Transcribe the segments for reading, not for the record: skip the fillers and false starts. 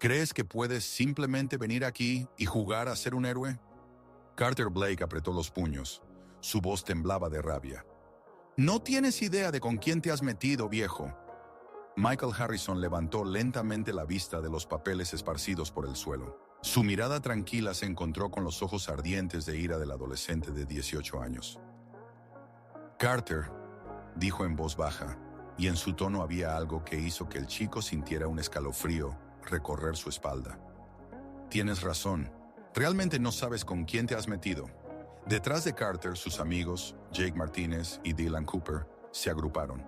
¿Crees que puedes simplemente venir aquí y jugar a ser un héroe? Carter Blake apretó los puños. Su voz temblaba de rabia. No tienes idea de con quién te has metido, viejo. Michael Harrison levantó lentamente la vista de los papeles esparcidos por el suelo. Su mirada tranquila se encontró con los ojos ardientes de ira del adolescente de 18 años. Carter, dijo en voz baja, y en su tono había algo que hizo que el chico sintiera un escalofrío recorrer su espalda. Tienes razón. Realmente no sabes con quién te has metido. Detrás de Carter, sus amigos, Jake Martínez y Dylan Cooper, se agruparon.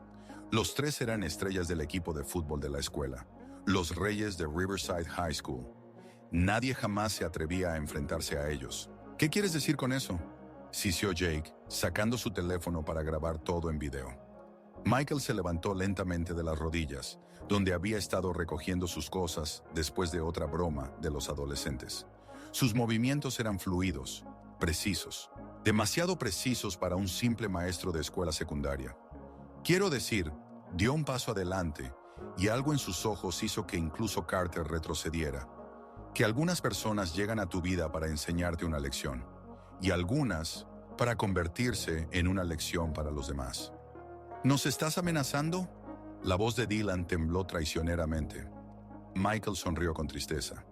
Los tres eran estrellas del equipo de fútbol de la escuela, los reyes de Riverside High School. Nadie jamás se atrevía a enfrentarse a ellos. ¿Qué quieres decir con eso?, sisió Jake, sacando su teléfono para grabar todo en video. Michael se levantó lentamente de las rodillas, donde había estado recogiendo sus cosas después de otra broma de los adolescentes. Sus movimientos eran fluidos, precisos, demasiado precisos para un simple maestro de escuela secundaria. Quiero decir, dio un paso adelante y algo en sus ojos hizo que incluso Carter retrocediera. Que algunas personas llegan a tu vida para enseñarte una lección, y algunas para convertirse en una lección para los demás. ¿Nos estás amenazando? La voz de Dylan tembló traicioneramente. Michael sonrió con tristeza.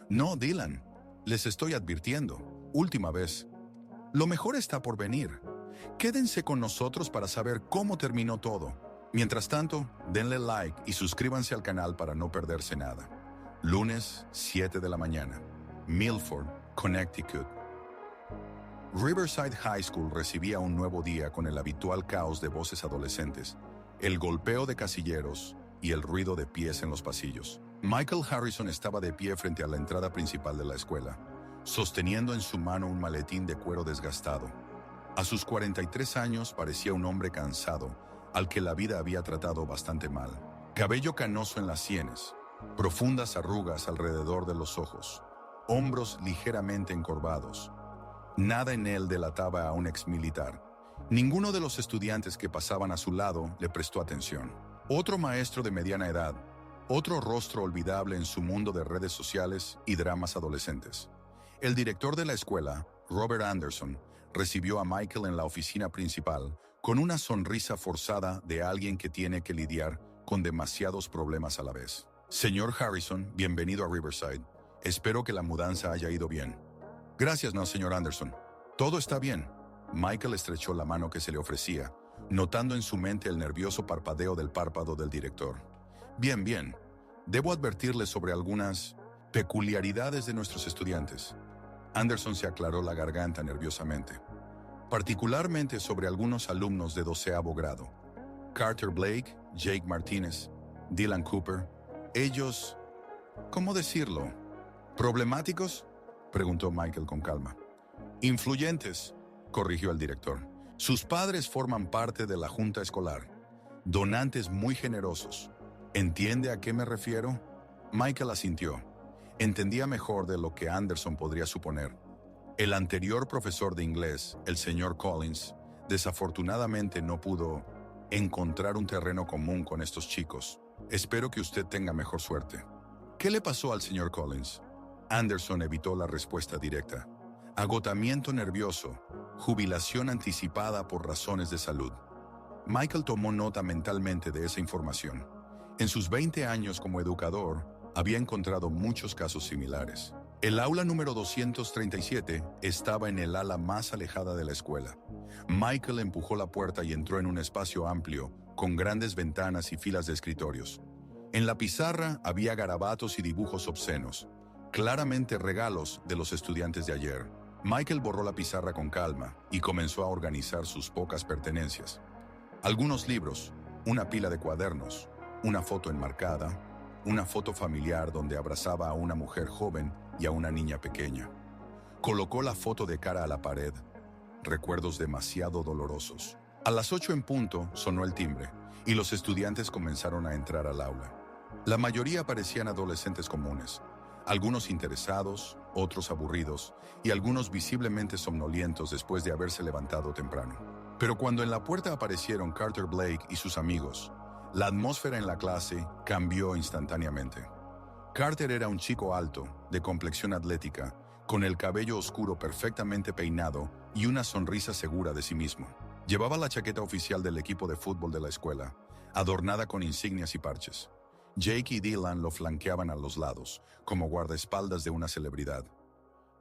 No, Dylan, les estoy advirtiendo. Última vez. Lo mejor está por venir. Quédense con nosotros para saber cómo terminó todo. Mientras tanto, denle like y suscríbanse al canal para no perderse nada. Lunes, 7 de la mañana. Milford, Connecticut. Riverside High School recibía un nuevo día con el habitual caos de voces adolescentes, el golpeo de casilleros y el ruido de pies en los pasillos. Michael Harrison estaba de pie frente a la entrada principal de la escuela, sosteniendo en su mano un maletín de cuero desgastado. A sus 43 años parecía un hombre cansado, al que la vida había tratado bastante mal. Cabello canoso en las sienes, profundas arrugas alrededor de los ojos, hombros ligeramente encorvados. Nada en él delataba a un exmilitar. Ninguno de los estudiantes que pasaban a su lado le prestó atención. Otro maestro de mediana edad, otro rostro olvidable en su mundo de redes sociales y dramas adolescentes. El director de la escuela, Robert Anderson, recibió a Michael en la oficina principal con una sonrisa forzada de alguien que tiene que lidiar con demasiados problemas a la vez. Señor Harrison, bienvenido a Riverside. Espero que la mudanza haya ido bien. Gracias, no, señor Anderson. Todo está bien. Michael estrechó la mano que se le ofrecía, notando en su mente el nervioso parpadeo del párpado del director. Bien, bien. Debo advertirle sobre algunas peculiaridades de nuestros estudiantes. Anderson se aclaró la garganta nerviosamente. Particularmente sobre algunos alumnos de 12º grado. Carter Blake, Jake Martínez, Dylan Cooper. Ellos, ¿cómo decirlo? ¿Problemáticos?, preguntó Michael con calma. Influyentes, corrigió el director. Sus padres forman parte de la junta escolar. Donantes muy generosos. ¿Entiende a qué me refiero? Michael asintió. Entendía mejor de lo que Anderson podría suponer. El anterior profesor de inglés, el señor Collins, desafortunadamente no pudo encontrar un terreno común con estos chicos. Espero que usted tenga mejor suerte. ¿Qué le pasó al señor Collins? Anderson evitó la respuesta directa. Agotamiento nervioso, jubilación anticipada por razones de salud. Michael tomó nota mentalmente de esa información. En sus 20 años como educador, había encontrado muchos casos similares. El aula número 237 estaba en el ala más alejada de la escuela. Michael empujó la puerta y entró en un espacio amplio, con grandes ventanas y filas de escritorios. En la pizarra había garabatos y dibujos obscenos, claramente regalos de los estudiantes de ayer. Michael borró la pizarra con calma y comenzó a organizar sus pocas pertenencias. Algunos libros, una pila de cuadernos, una foto enmarcada, una foto familiar donde abrazaba a una mujer joven y a una niña pequeña. Colocó la foto de cara a la pared. Recuerdos demasiado dolorosos. A las 8 en punto sonó el timbre y los estudiantes comenzaron a entrar al aula. La mayoría parecían adolescentes comunes. Algunos interesados, otros aburridos y algunos visiblemente somnolientos después de haberse levantado temprano. Pero cuando en la puerta aparecieron Carter Blake y sus amigos, la atmósfera en la clase cambió instantáneamente. Carter era un chico alto, de complexión atlética, con el cabello oscuro perfectamente peinado y una sonrisa segura de sí mismo. Llevaba la chaqueta oficial del equipo de fútbol de la escuela, adornada con insignias y parches. Jake y Dylan lo flanqueaban a los lados, como guardaespaldas de una celebridad.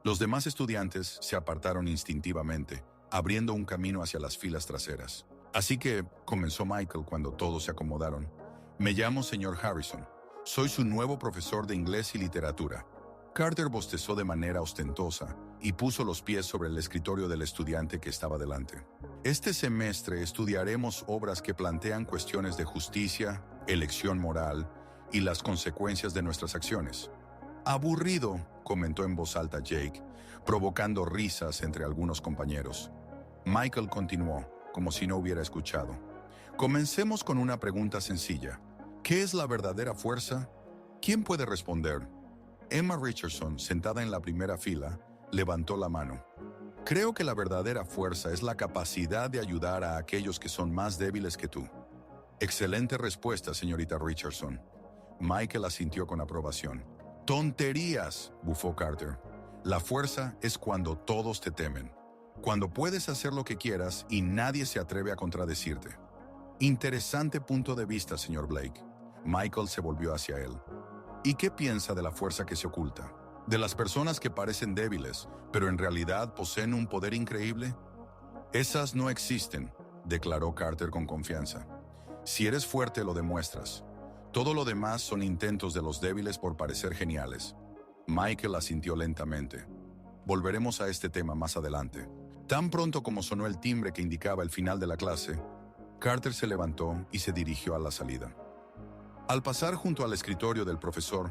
Los demás estudiantes se apartaron instintivamente, abriendo un camino hacia las filas traseras. Así que comenzó Michael cuando todos se acomodaron. Me llamo señor Harrison. Soy su nuevo profesor de inglés y literatura. Carter bostezó de manera ostentosa y puso los pies sobre el escritorio del estudiante que estaba delante. Este semestre estudiaremos obras que plantean cuestiones de justicia, elección moral y las consecuencias de nuestras acciones. Aburrido, comentó en voz alta Jake, provocando risas entre algunos compañeros. Michael continuó, como si no hubiera escuchado. Comencemos con una pregunta sencilla. ¿Qué es la verdadera fuerza? ¿Quién puede responder? Emma Richardson, sentada en la primera fila, levantó la mano. Creo que la verdadera fuerza es la capacidad de ayudar a aquellos que son más débiles que tú. Excelente respuesta, señorita Richardson. Michael asintió con aprobación. ¡Tonterías!, bufó Carter. La fuerza es cuando todos te temen. Cuando puedes hacer lo que quieras y nadie se atreve a contradecirte. Interesante punto de vista, señor Blake. Michael se volvió hacia él. ¿Y qué piensa de la fuerza que se oculta? ¿De las personas que parecen débiles, pero en realidad poseen un poder increíble? Esas no existen, declaró Carter con confianza. Si eres fuerte, lo demuestras. Todo lo demás son intentos de los débiles por parecer geniales. Michael asintió lentamente. Volveremos a este tema más adelante. Tan pronto como sonó el timbre que indicaba el final de la clase, Carter se levantó y se dirigió a la salida. Al pasar junto al escritorio del profesor,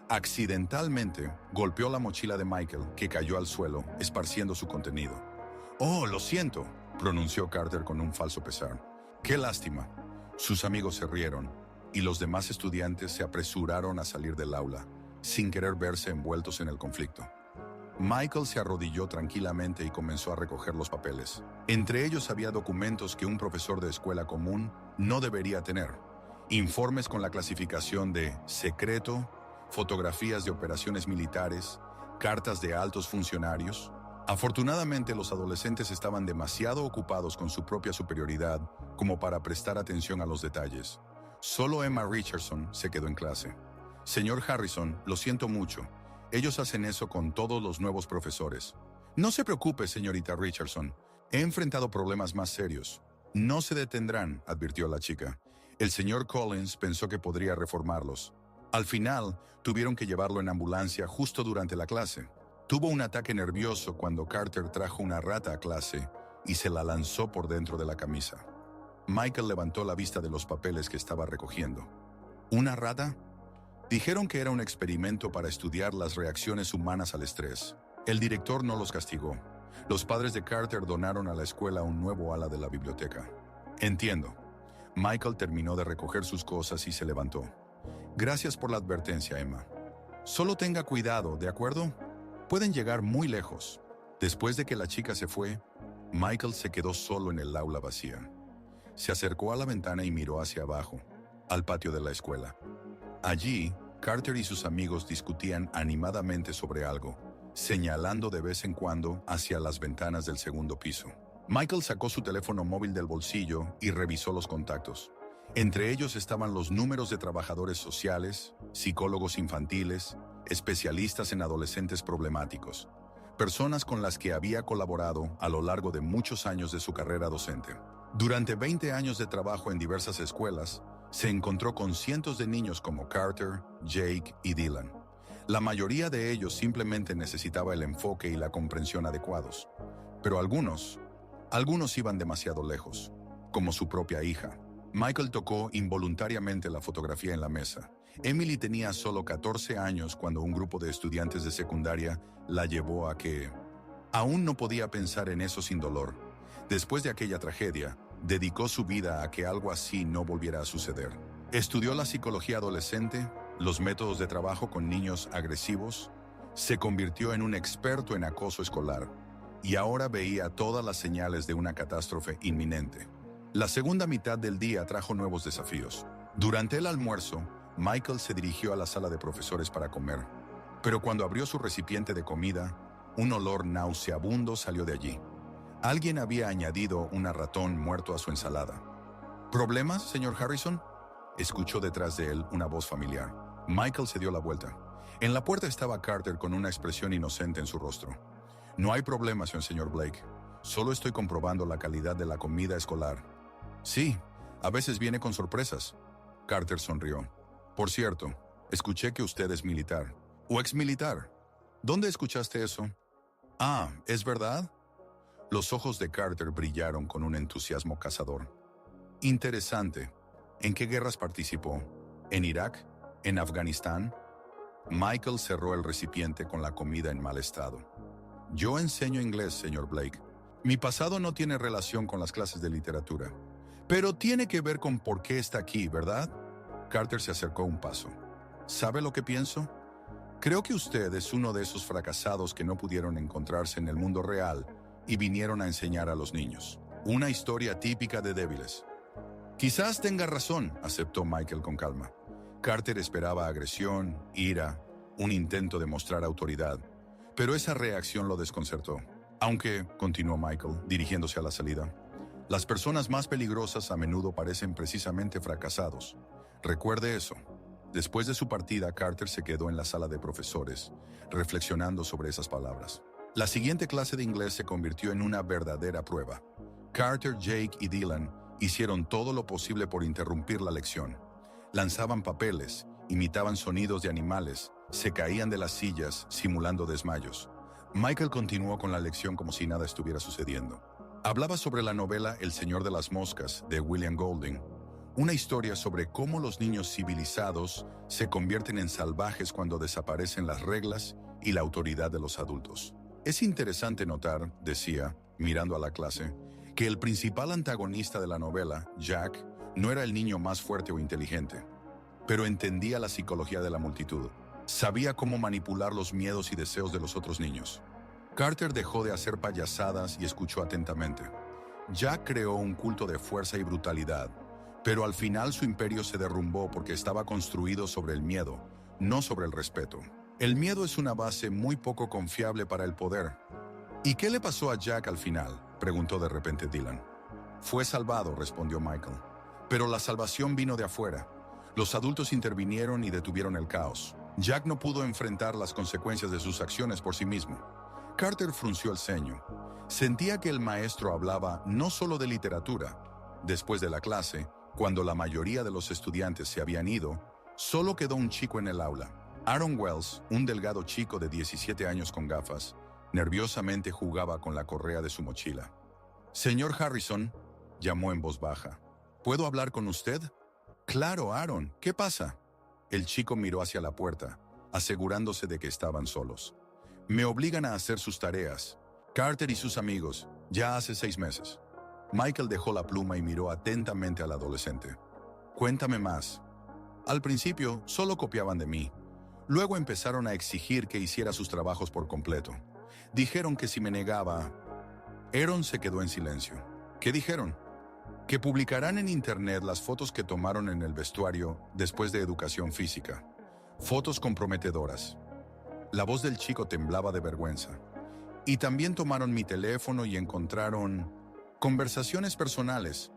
accidentalmente golpeó la mochila de Michael, que cayó al suelo, esparciendo su contenido. «Oh, lo siento», pronunció Carter con un falso pesar. «Qué lástima». Sus amigos se rieron, y los demás estudiantes se apresuraron a salir del aula, sin querer verse envueltos en el conflicto. Michael se arrodilló tranquilamente y comenzó a recoger los papeles. Entre ellos había documentos que un profesor de escuela común no debería tener. Informes con la clasificación de secreto, fotografías de operaciones militares, cartas de altos funcionarios. Afortunadamente, los adolescentes estaban demasiado ocupados con su propia superioridad como para prestar atención a los detalles. Solo Emma Richardson se quedó en clase. Señor Harrison, lo siento mucho. Ellos hacen eso con todos los nuevos profesores. No se preocupe, señorita Richardson. He enfrentado problemas más serios. No se detendrán, advirtió la chica. El señor Collins pensó que podría reformarlos. Al final, tuvieron que llevarlo en ambulancia justo durante la clase. Tuvo un ataque nervioso cuando Carter trajo una rata a clase y se la lanzó por dentro de la camisa. Michael levantó la vista de los papeles que estaba recogiendo. ¿Una rata? Dijeron que era un experimento para estudiar las reacciones humanas al estrés. El director no los castigó. Los padres de Carter donaron a la escuela un nuevo ala de la biblioteca. Entiendo. Michael terminó de recoger sus cosas y se levantó. Gracias por la advertencia, Emma. Solo tenga cuidado, ¿de acuerdo? Pueden llegar muy lejos. Después de que la chica se fue, Michael se quedó solo en el aula vacía. Se acercó a la ventana y miró hacia abajo, al patio de la escuela. Allí, Carter y sus amigos discutían animadamente sobre algo, señalando de vez en cuando hacia las ventanas del segundo piso. Michael sacó su teléfono móvil del bolsillo y revisó los contactos. Entre ellos estaban los números de trabajadores sociales, psicólogos infantiles, especialistas en adolescentes problemáticos, personas con las que había colaborado a lo largo de muchos años de su carrera docente. Durante 20 años de trabajo en diversas escuelas, se encontró con cientos de niños como Carter, Jake y Dylan. La mayoría de ellos simplemente necesitaba el enfoque y la comprensión adecuados. Pero algunos iban demasiado lejos, como su propia hija. Michael tocó involuntariamente la fotografía en la mesa. Emily tenía solo 14 años cuando un grupo de estudiantes de secundaria la llevó a que... Aún no podía pensar en eso sin dolor. Después de aquella tragedia, dedicó su vida a que algo así no volviera a suceder. Estudió la psicología adolescente, los métodos de trabajo con niños agresivos, se convirtió en un experto en acoso escolar y ahora veía todas las señales de una catástrofe inminente. La segunda mitad del día trajo nuevos desafíos. Durante el almuerzo, Michael se dirigió a la sala de profesores para comer, pero cuando abrió su recipiente de comida, un olor nauseabundo salió de allí. Alguien había añadido un ratón muerto a su ensalada. ¿Problemas, señor Harrison?, escuchó detrás de él una voz familiar. Michael se dio la vuelta. En la puerta estaba Carter con una expresión inocente en su rostro. No hay problema, señor Blake. Solo estoy comprobando la calidad de la comida escolar. Sí, a veces viene con sorpresas. Carter sonrió. Por cierto, escuché que usted es militar. ¿O exmilitar? ¿Dónde escuchaste eso? Ah, ¿es verdad? Los ojos de Carter brillaron con un entusiasmo cazador. Interesante. ¿En qué guerras participó? ¿En Irak? ¿En Afganistán? Michael cerró el recipiente con la comida en mal estado. Yo enseño inglés, señor Blake. Mi pasado no tiene relación con las clases de literatura, pero tiene que ver con por qué está aquí, ¿verdad? Carter se acercó un paso. ¿Sabe lo que pienso? Creo que usted es uno de esos fracasados que no pudieron encontrarse en el mundo real y vinieron a enseñar a los niños. Una historia típica de débiles. Quizás tenga razón, aceptó Michael con calma. Carter esperaba agresión, ira, un intento de mostrar autoridad, pero esa reacción lo desconcertó. Aunque, continuó Michael, dirigiéndose a la salida, las personas más peligrosas a menudo parecen precisamente fracasados. Recuerde eso. Después de su partida, Carter se quedó en la sala de profesores, reflexionando sobre esas palabras. La siguiente clase de inglés se convirtió en una verdadera prueba. Carter, Jake y Dylan hicieron todo lo posible por interrumpir la lección. Lanzaban papeles, imitaban sonidos de animales, se caían de las sillas, simulando desmayos. Michael continuó con la lección como si nada estuviera sucediendo. Hablaba sobre la novela El Señor de las Moscas, de William Golding, una historia sobre cómo los niños civilizados se convierten en salvajes cuando desaparecen las reglas y la autoridad de los adultos. Es interesante notar, decía, mirando a la clase, que el principal antagonista de la novela, Jack, no era el niño más fuerte o inteligente, pero entendía la psicología de la multitud. Sabía cómo manipular los miedos y deseos de los otros niños. Carter dejó de hacer payasadas y escuchó atentamente. Jack creó un culto de fuerza y brutalidad, pero al final su imperio se derrumbó porque estaba construido sobre el miedo, no sobre el respeto. El miedo es una base muy poco confiable para el poder. ¿Y qué le pasó a Jack al final?, preguntó de repente Dylan. Fue salvado, respondió Michael. Pero la salvación vino de afuera. Los adultos intervinieron y detuvieron el caos. Jack no pudo enfrentar las consecuencias de sus acciones por sí mismo. Carter frunció el ceño. Sentía que el maestro hablaba no solo de literatura. Después de la clase, cuando la mayoría de los estudiantes se habían ido, solo quedó un chico en el aula. Aaron Wells, un delgado chico de 17 años con gafas, nerviosamente jugaba con la correa de su mochila. «Señor Harrison», llamó en voz baja. «¿Puedo hablar con usted?» «Claro, Aaron. ¿Qué pasa?» El chico miró hacia la puerta, asegurándose de que estaban solos. «Me obligan a hacer sus tareas. Carter y sus amigos, ya hace 6 meses». Michael dejó la pluma y miró atentamente al adolescente. «Cuéntame más». «Al principio, solo copiaban de mí. Luego empezaron a exigir que hiciera sus trabajos por completo. Dijeron que si me negaba...» Aaron se quedó en silencio. «¿Qué dijeron?» «Que publicarán en internet las fotos que tomaron en el vestuario después de educación física. Fotos comprometedoras». La voz del chico temblaba de vergüenza. «Y también tomaron mi teléfono y encontraron conversaciones personales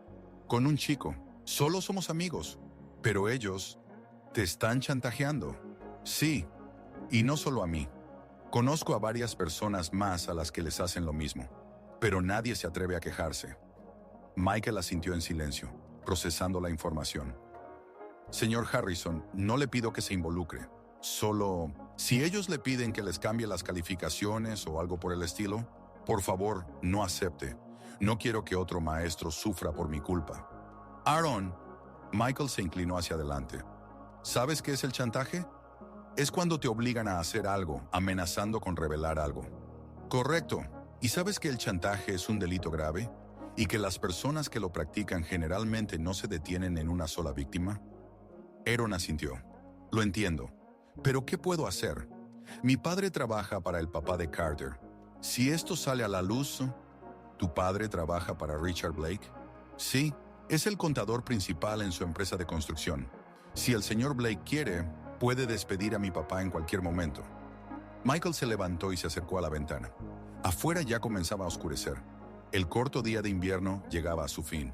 con un chico. Solo somos amigos, pero ellos te están chantajeando». «Sí, y no solo a mí. Conozco a varias personas más a las que les hacen lo mismo, pero nadie se atreve a quejarse». Michael asintió en silencio, procesando la información. «Señor Harrison, no le pido que se involucre. Solo, si ellos le piden que les cambie las calificaciones o algo por el estilo, por favor, no acepte. No quiero que otro maestro sufra por mi culpa». «Aaron», Michael se inclinó hacia adelante. «¿Sabes qué es el chantaje? Es cuando te obligan a hacer algo, amenazando con revelar algo». «Correcto. ¿Y sabes que el chantaje es un delito grave? ¿Y que las personas que lo practican generalmente no se detienen en una sola víctima?» Aaron asintió. «Lo entiendo. Pero ¿qué puedo hacer? Mi padre trabaja para el papá de Carter. Si esto sale a la luz...» «¿Tu padre trabaja para Richard Blake?» «Sí, es el contador principal en su empresa de construcción. Si el señor Blake quiere, puede despedir a mi papá en cualquier momento. Michael se levantó y se acercó a la ventana. Afuera ya comenzaba a oscurecer. El corto día de invierno llegaba a su fin.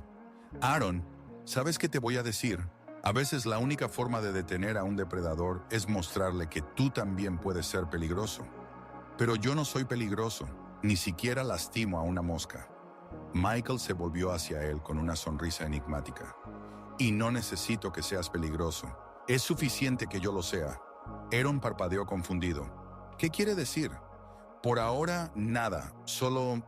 Aaron, ¿sabes qué te voy a decir? A veces la única forma de detener a un depredador es mostrarle que tú también puedes ser peligroso. Pero yo no soy peligroso, ni siquiera lastimo a una mosca. Michael se volvió hacia él con una sonrisa enigmática. Y no necesito que seas peligroso. Es suficiente que yo lo sea. Aaron parpadeó confundido. ¿Qué quiere decir? Por ahora, nada. Solo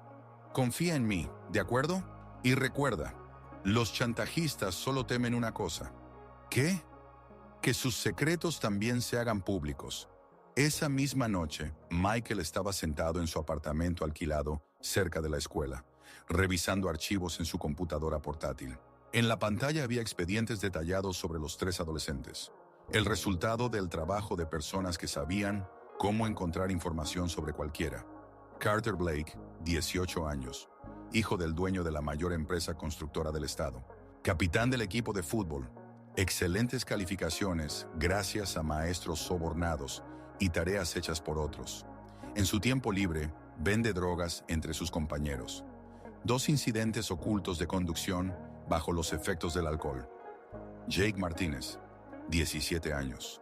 confía en mí, ¿de acuerdo? Y recuerda, los chantajistas solo temen una cosa. ¿Qué? Que sus secretos también se hagan públicos. Esa misma noche, Michael estaba sentado en su apartamento alquilado cerca de la escuela, revisando archivos en su computadora portátil. En la pantalla había expedientes detallados sobre los 3 adolescentes, el resultado del trabajo de personas que sabían cómo encontrar información sobre cualquiera. Carter Blake, 18 años, hijo del dueño de la mayor empresa constructora del estado, capitán del equipo de fútbol, excelentes calificaciones gracias a maestros sobornados y tareas hechas por otros. En su tiempo libre, vende drogas entre sus compañeros. 2 incidentes ocultos de conducción bajo los efectos del alcohol. Jake Martínez, 17 años,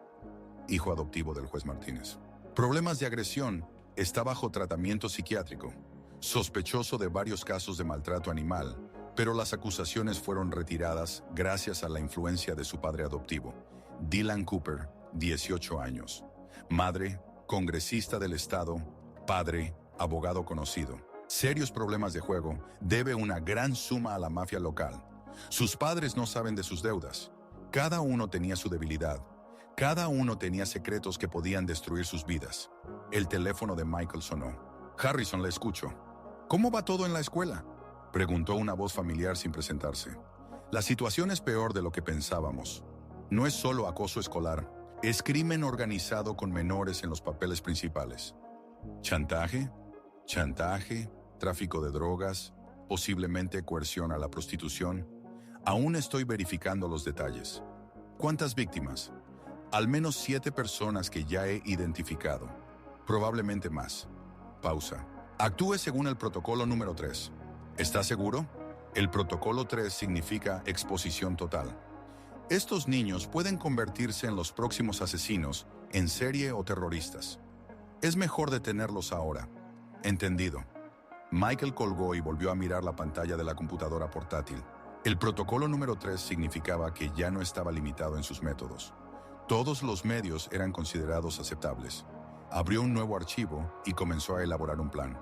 hijo adoptivo del juez Martínez. Problemas de agresión, está bajo tratamiento psiquiátrico, sospechoso de varios casos de maltrato animal, pero las acusaciones fueron retiradas gracias a la influencia de su padre adoptivo, Dylan Cooper, 18 años. Madre, congresista del estado, padre, abogado conocido. Serios problemas de juego, debe una gran suma a la mafia local. Sus padres no saben de sus deudas. Cada uno tenía su debilidad. Cada uno tenía secretos que podían destruir sus vidas. El teléfono de Michael sonó. Harrison, le escucho. ¿Cómo va todo en la escuela?, preguntó una voz familiar sin presentarse. La situación es peor de lo que pensábamos. No es solo acoso escolar, es crimen organizado con menores en los papeles principales. ¿Chantaje? ¿Chantaje? ¿Tráfico de drogas? ¿Posiblemente coerción a la prostitución? Aún estoy verificando los detalles. ¿Cuántas víctimas? Al menos 7 personas que ya he identificado. Probablemente más. Pausa. Actúe según el protocolo número 3. ¿Está seguro? El protocolo 3 significa exposición total. Estos niños pueden convertirse en los próximos asesinos en serie o terroristas. Es mejor detenerlos ahora. Entendido. Michael colgó y volvió a mirar la pantalla de la computadora portátil. El protocolo número 3 significaba que ya no estaba limitado en sus métodos. Todos los medios eran considerados aceptables. Abrió un nuevo archivo y comenzó a elaborar un plan.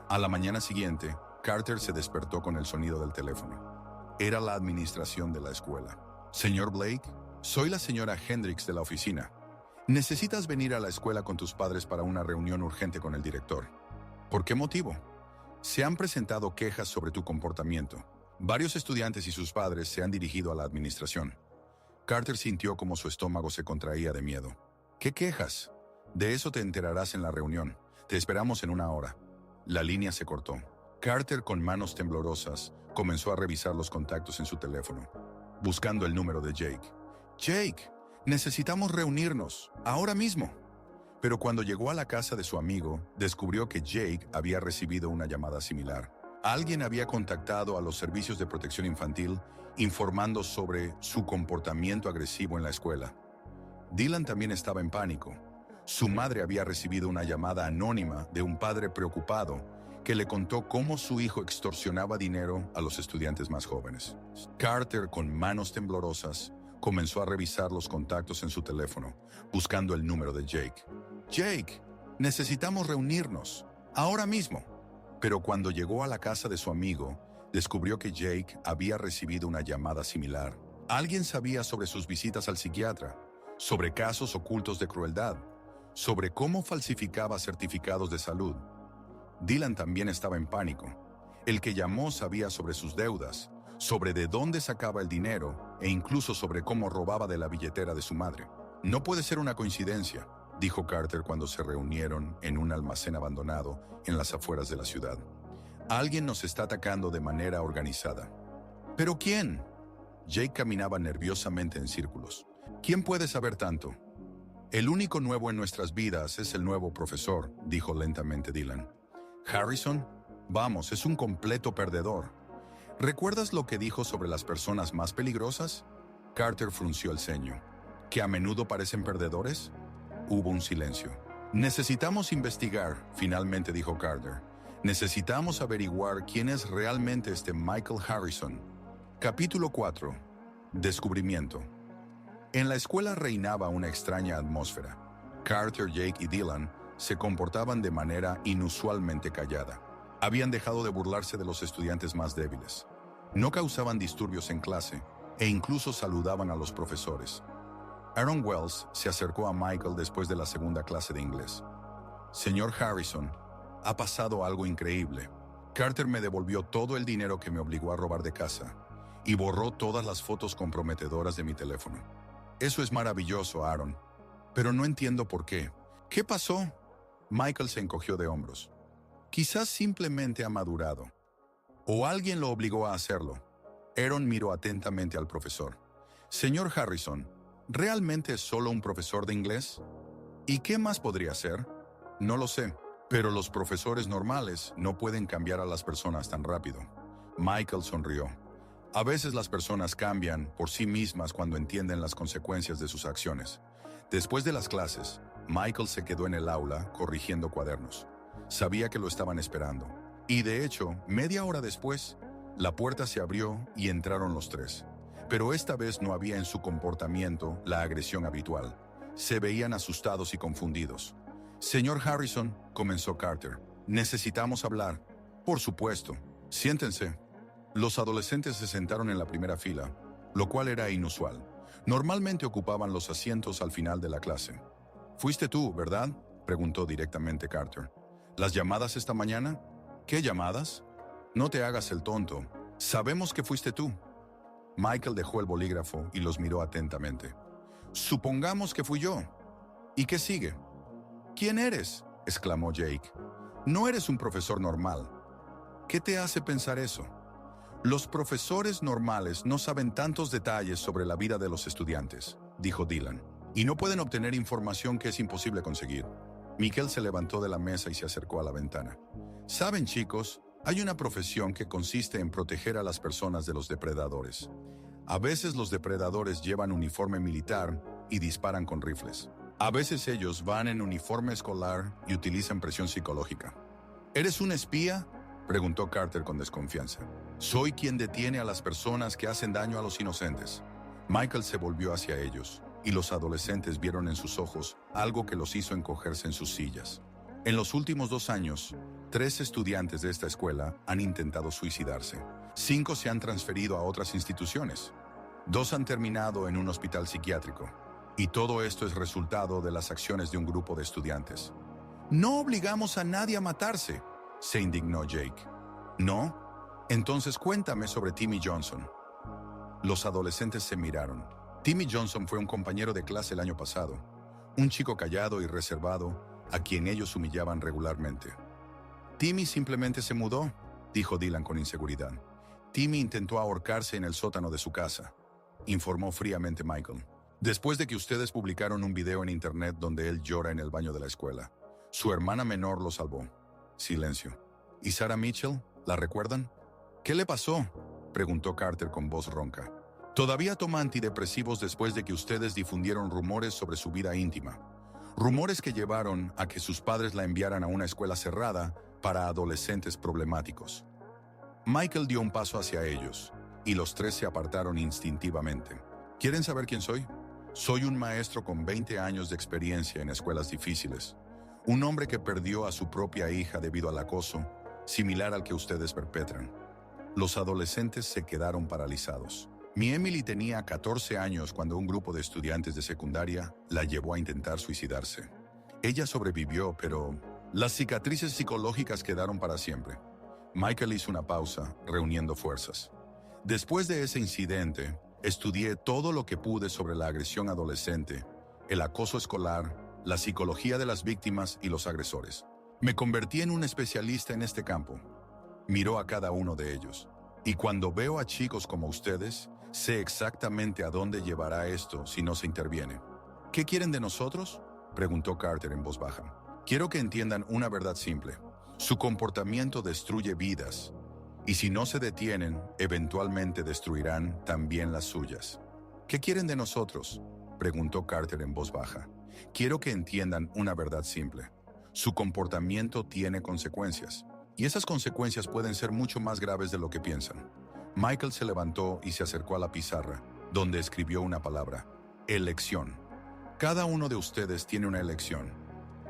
A la mañana siguiente, Carter se despertó con el sonido del teléfono. Era la administración de la escuela. Señor Blake, soy la señora Hendricks de la oficina. Necesitas venir a la escuela con tus padres para una reunión urgente con el director. ¿Por qué motivo? Se han presentado quejas sobre tu comportamiento. Varios estudiantes y sus padres se han dirigido a la administración. Carter sintió como su estómago se contraía de miedo. ¿Qué quejas? De eso te enterarás en la reunión. Te esperamos en 1 hora. La línea se cortó. Carter, con manos temblorosas, comenzó a revisar los contactos en su teléfono, buscando el número de Jake. Jake, necesitamos reunirnos, ahora mismo. Pero cuando llegó a la casa de su amigo, descubrió que Jake había recibido una llamada similar. Alguien había contactado a los servicios de protección infantil informando sobre su comportamiento agresivo en la escuela. Dylan también estaba en pánico. Su madre había recibido una llamada anónima de un padre preocupado que le contó cómo su hijo extorsionaba dinero a los estudiantes más jóvenes. Carter, con manos temblorosas, comenzó a revisar los contactos en su teléfono, buscando el número de Jake. Jake, necesitamos reunirnos, ahora mismo. Pero cuando llegó a la casa de su amigo, descubrió que Jake había recibido una llamada similar. Alguien sabía sobre sus visitas al psiquiatra, sobre casos ocultos de crueldad, sobre cómo falsificaba certificados de salud. Dylan también estaba en pánico. El que llamó sabía sobre sus deudas, sobre de dónde sacaba el dinero e incluso sobre cómo robaba de la billetera de su madre. No puede ser una coincidencia, dijo Carter cuando se reunieron en un almacén abandonado en las afueras de la ciudad. Alguien nos está atacando de manera organizada. ¿Pero quién? Jake caminaba nerviosamente en círculos. ¿Quién puede saber tanto? El único nuevo en nuestras vidas es el nuevo profesor, dijo lentamente Dylan. Harrison, vamos, es un completo perdedor. ¿Recuerdas lo que dijo sobre las personas más peligrosas? Carter frunció el ceño. ¿Que a menudo parecen perdedores? Hubo un silencio. Necesitamos investigar, finalmente dijo Carter. Necesitamos averiguar quién es realmente este Michael Harrison. Capítulo 4. Descubrimiento. En la escuela reinaba una extraña atmósfera. Carter, Jake y Dylan se comportaban de manera inusualmente callada. Habían dejado de burlarse de los estudiantes más débiles. No causaban disturbios en clase e incluso saludaban a los profesores. Aaron Wells se acercó a Michael después de la segunda clase de inglés. Señor Harrison, ha pasado algo increíble. Carter me devolvió todo el dinero que me obligó a robar de casa y borró todas las fotos comprometedoras de mi teléfono. Eso es maravilloso, Aaron, pero no entiendo por qué. ¿Qué pasó? Michael se encogió de hombros. Quizás simplemente ha madurado. O alguien lo obligó a hacerlo. Aaron miró atentamente al profesor. Señor Harrison, ¿realmente es solo un profesor de inglés? ¿Y qué más podría ser? No lo sé, pero los profesores normales no pueden cambiar a las personas tan rápido. Michael sonrió. A veces las personas cambian por sí mismas cuando entienden las consecuencias de sus acciones. Después de las clases, Michael se quedó en el aula corrigiendo cuadernos. Sabía que lo estaban esperando. Y de hecho, media hora después, la puerta se abrió y entraron los tres. Pero esta vez no había en su comportamiento la agresión habitual. Se veían asustados y confundidos. Señor Harrison, comenzó Carter, necesitamos hablar. Por supuesto. Siéntense. Los adolescentes se sentaron en la primera fila, lo cual era inusual. Normalmente ocupaban los asientos al final de la clase. «Fuiste tú, ¿verdad?», preguntó directamente Carter. «¿Las llamadas esta mañana?» «¿Qué llamadas?» «No te hagas el tonto. Sabemos que fuiste tú». Michael dejó el bolígrafo y los miró atentamente. «Supongamos que fui yo. ¿Y qué sigue?» «¿Quién eres?», exclamó Jake. «No eres un profesor normal». «¿Qué te hace pensar eso?» «Los profesores normales no saben tantos detalles sobre la vida de los estudiantes», dijo Dylan, «y no pueden obtener información que es imposible conseguir». Michael se levantó de la mesa y se acercó a la ventana. «Saben, chicos, hay una profesión que consiste en proteger a las personas de los depredadores. A veces los depredadores llevan uniforme militar y disparan con rifles. A veces ellos van en uniforme escolar y utilizan presión psicológica». «¿Eres un espía?», preguntó Carter con desconfianza. «Soy quien detiene a las personas que hacen daño a los inocentes». Michael se volvió hacia ellos, y los adolescentes vieron en sus ojos algo que los hizo encogerse en sus sillas. En los últimos 2 años, 3 estudiantes de esta escuela han intentado suicidarse. 5 se han transferido a otras instituciones. 2 han terminado en un hospital psiquiátrico. Y todo esto es resultado de las acciones de un grupo de estudiantes. «No obligamos a nadie a matarse», se indignó Jake. «¿No? Entonces cuéntame sobre Timmy Johnson». Los adolescentes se miraron. Timmy Johnson fue un compañero de clase el año pasado, un chico callado y reservado a quien ellos humillaban regularmente. «Timmy simplemente se mudó», dijo Dylan con inseguridad. «Timmy intentó ahorcarse en el sótano de su casa», informó fríamente Michael. «Después de que ustedes publicaron un video en internet donde él llora en el baño de la escuela. Su hermana menor lo salvó». Silencio. «¿Y Sarah Mitchell? ¿La recuerdan?» «¿Qué le pasó?», preguntó Carter con voz ronca. «Todavía toma antidepresivos después de que ustedes difundieron rumores sobre su vida íntima. Rumores que llevaron a que sus padres la enviaran a una escuela cerrada para adolescentes problemáticos». Michael dio un paso hacia ellos, y los 3 se apartaron instintivamente. «¿Quieren saber quién soy? Soy un maestro con 20 años de experiencia en escuelas difíciles. Un hombre que perdió a su propia hija debido al acoso, similar al que ustedes perpetran». Los adolescentes se quedaron paralizados. Mi Emily tenía 14 años cuando un grupo de estudiantes de secundaria la llevó a intentar suicidarse. Ella sobrevivió, pero las cicatrices psicológicas quedaron para siempre. Michael hizo una pausa, reuniendo fuerzas. «Después de ese incidente, estudié todo lo que pude sobre la agresión adolescente, el acoso escolar, la psicología de las víctimas y los agresores. Me convertí en un especialista en este campo». Miró a cada uno de ellos. «Y cuando veo a chicos como ustedes, Sé exactamente a dónde llevará esto si no se interviene. ¿Qué quieren de nosotros?, preguntó Carter en voz baja. Quiero que entiendan una verdad simple. Su comportamiento destruye vidas, y si no se detienen, eventualmente destruirán también las suyas. ¿Qué quieren de nosotros?, preguntó Carter en voz baja. Quiero que entiendan una verdad simple. Su comportamiento tiene consecuencias, y esas consecuencias pueden ser mucho más graves de lo que piensan. Michael se levantó y se acercó a la pizarra, donde escribió una palabra: elección. Cada uno de ustedes tiene una elección.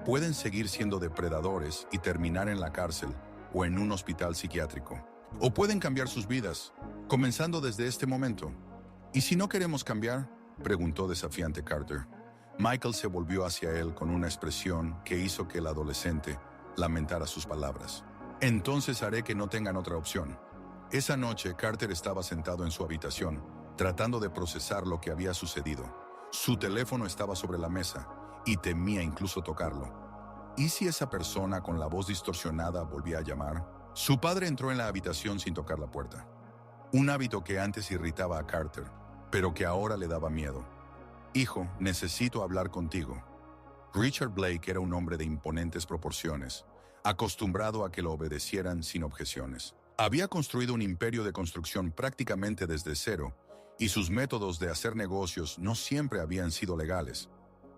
Pueden seguir siendo depredadores y terminar en la cárcel o en un hospital psiquiátrico. O pueden cambiar sus vidas, comenzando desde este momento. ¿Y si no queremos cambiar?, preguntó desafiante Carter. Michael se volvió hacia él con una expresión que hizo que el adolescente lamentara sus palabras. Entonces haré que no tengan otra opción. Esa noche, Carter estaba sentado en su habitación, tratando de procesar lo que había sucedido. Su teléfono estaba sobre la mesa, y temía incluso tocarlo. ¿Y si esa persona con la voz distorsionada volvía a llamar? Su padre entró en la habitación sin tocar la puerta. Un hábito que antes irritaba a Carter, pero que ahora le daba miedo. Hijo, necesito hablar contigo. Richard Blake era un hombre de imponentes proporciones, acostumbrado a que lo obedecieran sin objeciones. Había construido un imperio de construcción prácticamente desde cero, y sus métodos de hacer negocios no siempre habían sido legales.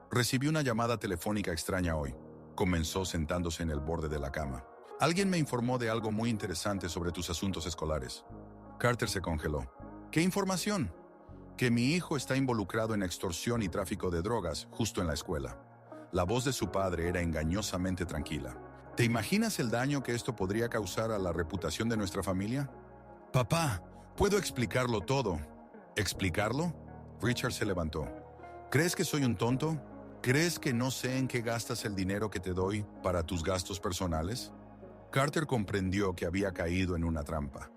Recibí una llamada telefónica extraña hoy. Comenzó sentándose en el borde de la cama. Alguien me informó de algo muy interesante sobre tus asuntos escolares. Carter se congeló. ¿Qué información? Que mi hijo está involucrado en extorsión y tráfico de drogas justo en la escuela. La voz de su padre era engañosamente tranquila. ¿Te imaginas el daño que esto podría causar a la reputación de nuestra familia? Papá, puedo explicarlo todo. ¿Explicarlo? Richard se levantó. ¿Crees que soy un tonto? ¿Crees que no sé en qué gastas el dinero que te doy para tus gastos personales? Carter comprendió que había caído en una trampa.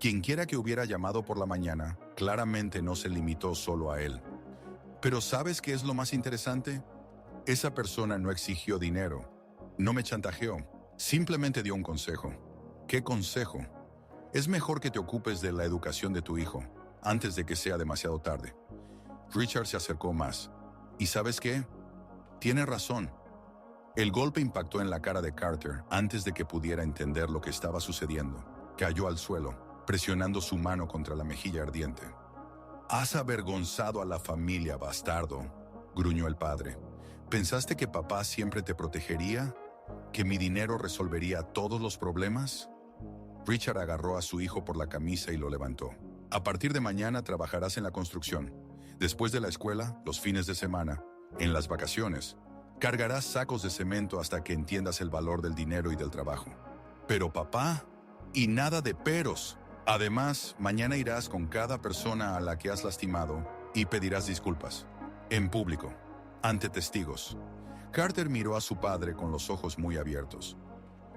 Quienquiera que hubiera llamado por la mañana, claramente no se limitó solo a él. Pero ¿sabes qué es lo más interesante? Esa persona no exigió dinero, no me chantajeó, simplemente dio un consejo. ¿Qué consejo? Es mejor que te ocupes de la educación de tu hijo, antes de que sea demasiado tarde. Richard se acercó más. ¿Y sabes qué? Tiene razón. El golpe impactó en la cara de Carter antes de que pudiera entender lo que estaba sucediendo. Cayó al suelo, presionando su mano contra la mejilla ardiente. «Has avergonzado a la familia, bastardo», gruñó el padre. «¿Pensaste que papá siempre te protegería? ¿Que mi dinero resolvería todos los problemas?» Richard agarró a su hijo por la camisa y lo levantó. «A partir de mañana trabajarás en la construcción. Después de la escuela, los fines de semana, en las vacaciones, cargarás sacos de cemento hasta que entiendas el valor del dinero y del trabajo». «Pero papá...» «Y nada de peros. Además, mañana irás con cada persona a la que has lastimado y pedirás disculpas. En público, ante testigos». Carter miró a su padre con los ojos muy abiertos.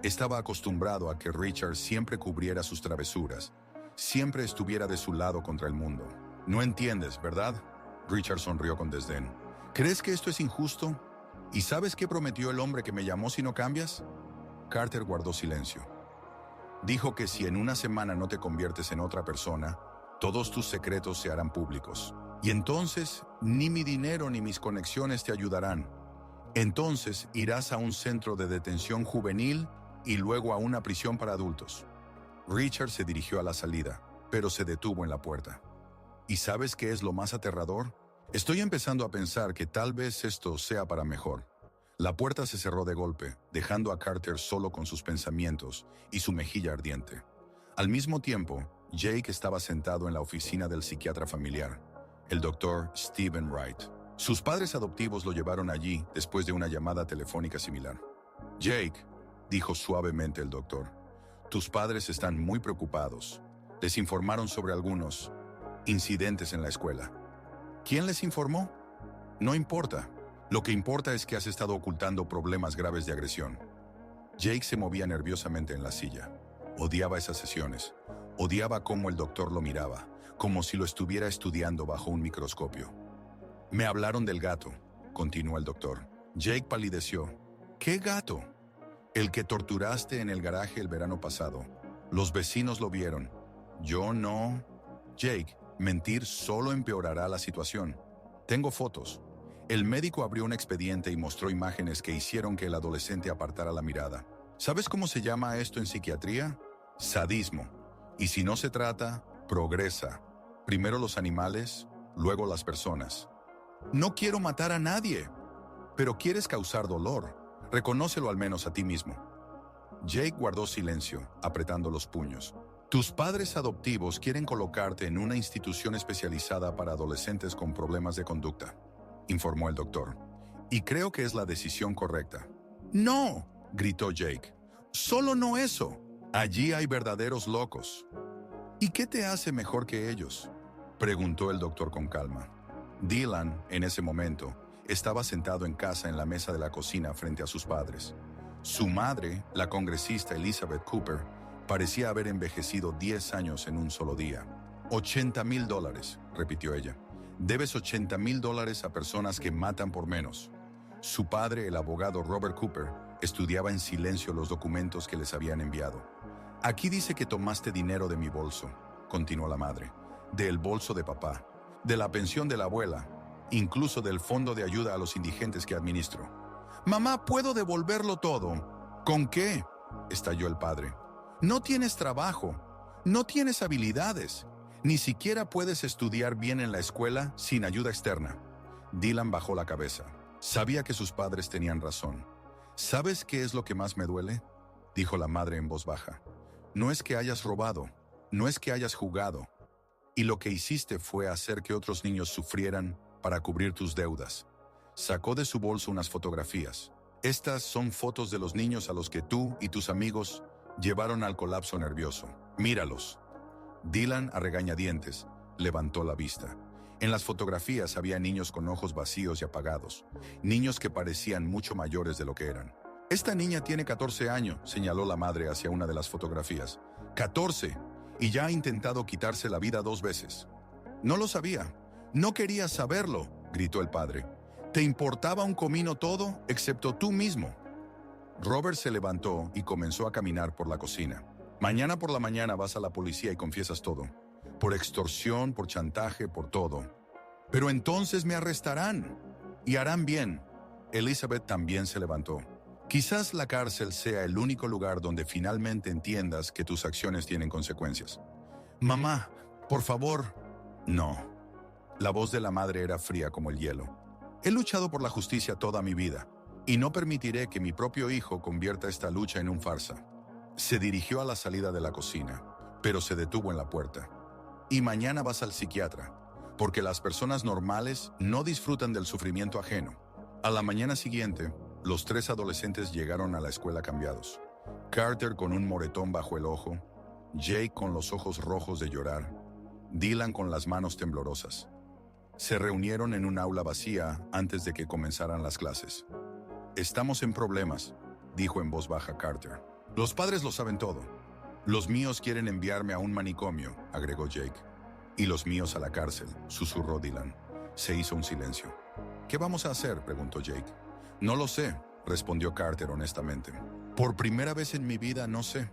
Estaba acostumbrado a que Richard siempre cubriera sus travesuras, siempre estuviera de su lado contra el mundo. «No entiendes, ¿verdad?», Richard sonrió con desdén. «¿Crees que esto es injusto? ¿Y sabes qué prometió el hombre que me llamó si no cambias?» Carter guardó silencio. Dijo que si en una semana no te conviertes en otra persona, todos tus secretos se harán públicos. Y entonces, ni mi dinero ni mis conexiones te ayudarán. Entonces, irás a un centro de detención juvenil y luego a una prisión para adultos. Richard se dirigió a la salida, pero se detuvo en la puerta. ¿Y sabes qué es lo más aterrador? Estoy empezando a pensar que tal vez esto sea para mejor. La puerta se cerró de golpe, dejando a Carter solo con sus pensamientos y su mejilla ardiente. Al mismo tiempo, Jake estaba sentado en la oficina del psiquiatra familiar, el doctor Stephen Wright. Sus padres adoptivos lo llevaron allí después de una llamada telefónica similar. «Jake», dijo suavemente el doctor, «tus padres están muy preocupados. Les informaron sobre algunos incidentes en la escuela». «¿Quién les informó?» «No importa. Lo que importa es que has estado ocultando problemas graves de agresión». Jake se movía nerviosamente en la silla. Odiaba esas sesiones. Odiaba cómo el doctor lo miraba, como si lo estuviera estudiando bajo un microscopio. «Me hablaron del gato», continuó el doctor. Jake palideció. «¿Qué gato?» «El que torturaste en el garaje el verano pasado. Los vecinos lo vieron. Yo no...» «Jake, Mentir solo empeorará la situación. Tengo fotos. El médico abrió un expediente y mostró imágenes que hicieron que el adolescente apartara la mirada. ¿Sabes cómo se llama esto en psiquiatría? Sadismo. Y si no se trata, progresa. Primero los animales, luego las personas. No quiero matar a nadie, pero quieres causar dolor. Reconócelo al menos a ti mismo. Jake guardó silencio, apretando los puños. Tus padres adoptivos quieren colocarte en una institución especializada para adolescentes con problemas de conducta, informó el doctor. Y creo que es la decisión correcta. ¡No!, gritó Jake. Solo no eso. Allí hay verdaderos locos. ¿Y qué te hace mejor que ellos?, preguntó el doctor con calma. Dylan, en ese momento, estaba sentado en casa en la mesa de la cocina frente a sus padres. Su madre, la congresista Elizabeth Cooper, parecía haber envejecido 10 años en un solo día. $80,000, repitió ella. Debes $80,000 a personas que matan por menos. Su padre, el abogado Robert Cooper, estudiaba en silencio los documentos que les habían enviado. Aquí dice que tomaste dinero de mi bolso, continuó la madre, del bolso de papá, de la pensión de la abuela, incluso del fondo de ayuda a los indigentes que administro. Mamá, ¿puedo devolverlo todo? ¿Con qué?, estalló el padre. No tienes trabajo, no tienes habilidades, ni siquiera puedes estudiar bien en la escuela sin ayuda externa. Dylan bajó la cabeza. Sabía que sus padres tenían razón. ¿Sabes qué es lo que más me duele?, dijo la madre en voz baja. No es que hayas robado, no es que hayas jugado. Y lo que hiciste fue hacer que otros niños sufrieran para cubrir tus deudas. Sacó de su bolso unas fotografías. Estas son fotos de los niños a los que tú y tus amigos llevaron al colapso nervioso. Míralos. Dylan, a regañadientes, levantó la vista. En las fotografías había niños con ojos vacíos y apagados, niños que parecían mucho mayores de lo que eran. Esta niña tiene 14 años, señaló la madre hacia una de las fotografías. 14, y ya ha intentado quitarse la vida 2 veces. No lo sabía. No quería saberlo, gritó el padre. Te importaba un comino todo, excepto tú mismo. Robert se levantó y comenzó a caminar por la cocina. Mañana por la mañana vas a la policía y confiesas todo. Por extorsión, por chantaje, por todo. Pero entonces me arrestarán. Y harán bien. Elizabeth también se levantó. Quizás la cárcel sea el único lugar donde finalmente entiendas que tus acciones tienen consecuencias. Mamá, por favor. No. La voz de la madre era fría como el hielo. He luchado por la justicia toda mi vida. Y no permitiré que mi propio hijo convierta esta lucha en un farsa. Se dirigió a la salida de la cocina, pero se detuvo en la puerta. Y mañana vas al psiquiatra, porque las personas normales no disfrutan del sufrimiento ajeno. A la mañana siguiente, los 3 adolescentes llegaron a la escuela cambiados. Carter con un moretón bajo el ojo, Jake con los ojos rojos de llorar, Dylan con las manos temblorosas. Se reunieron en un aula vacía antes de que comenzaran las clases. Estamos en problemas, dijo en voz baja Carter. Los padres lo saben todo. Los míos quieren enviarme a un manicomio, agregó Jake. Y los míos a la cárcel, susurró Dylan. Se hizo un silencio. ¿Qué vamos a hacer?, preguntó Jake. No lo sé, respondió Carter honestamente. Por primera vez en mi vida no sé.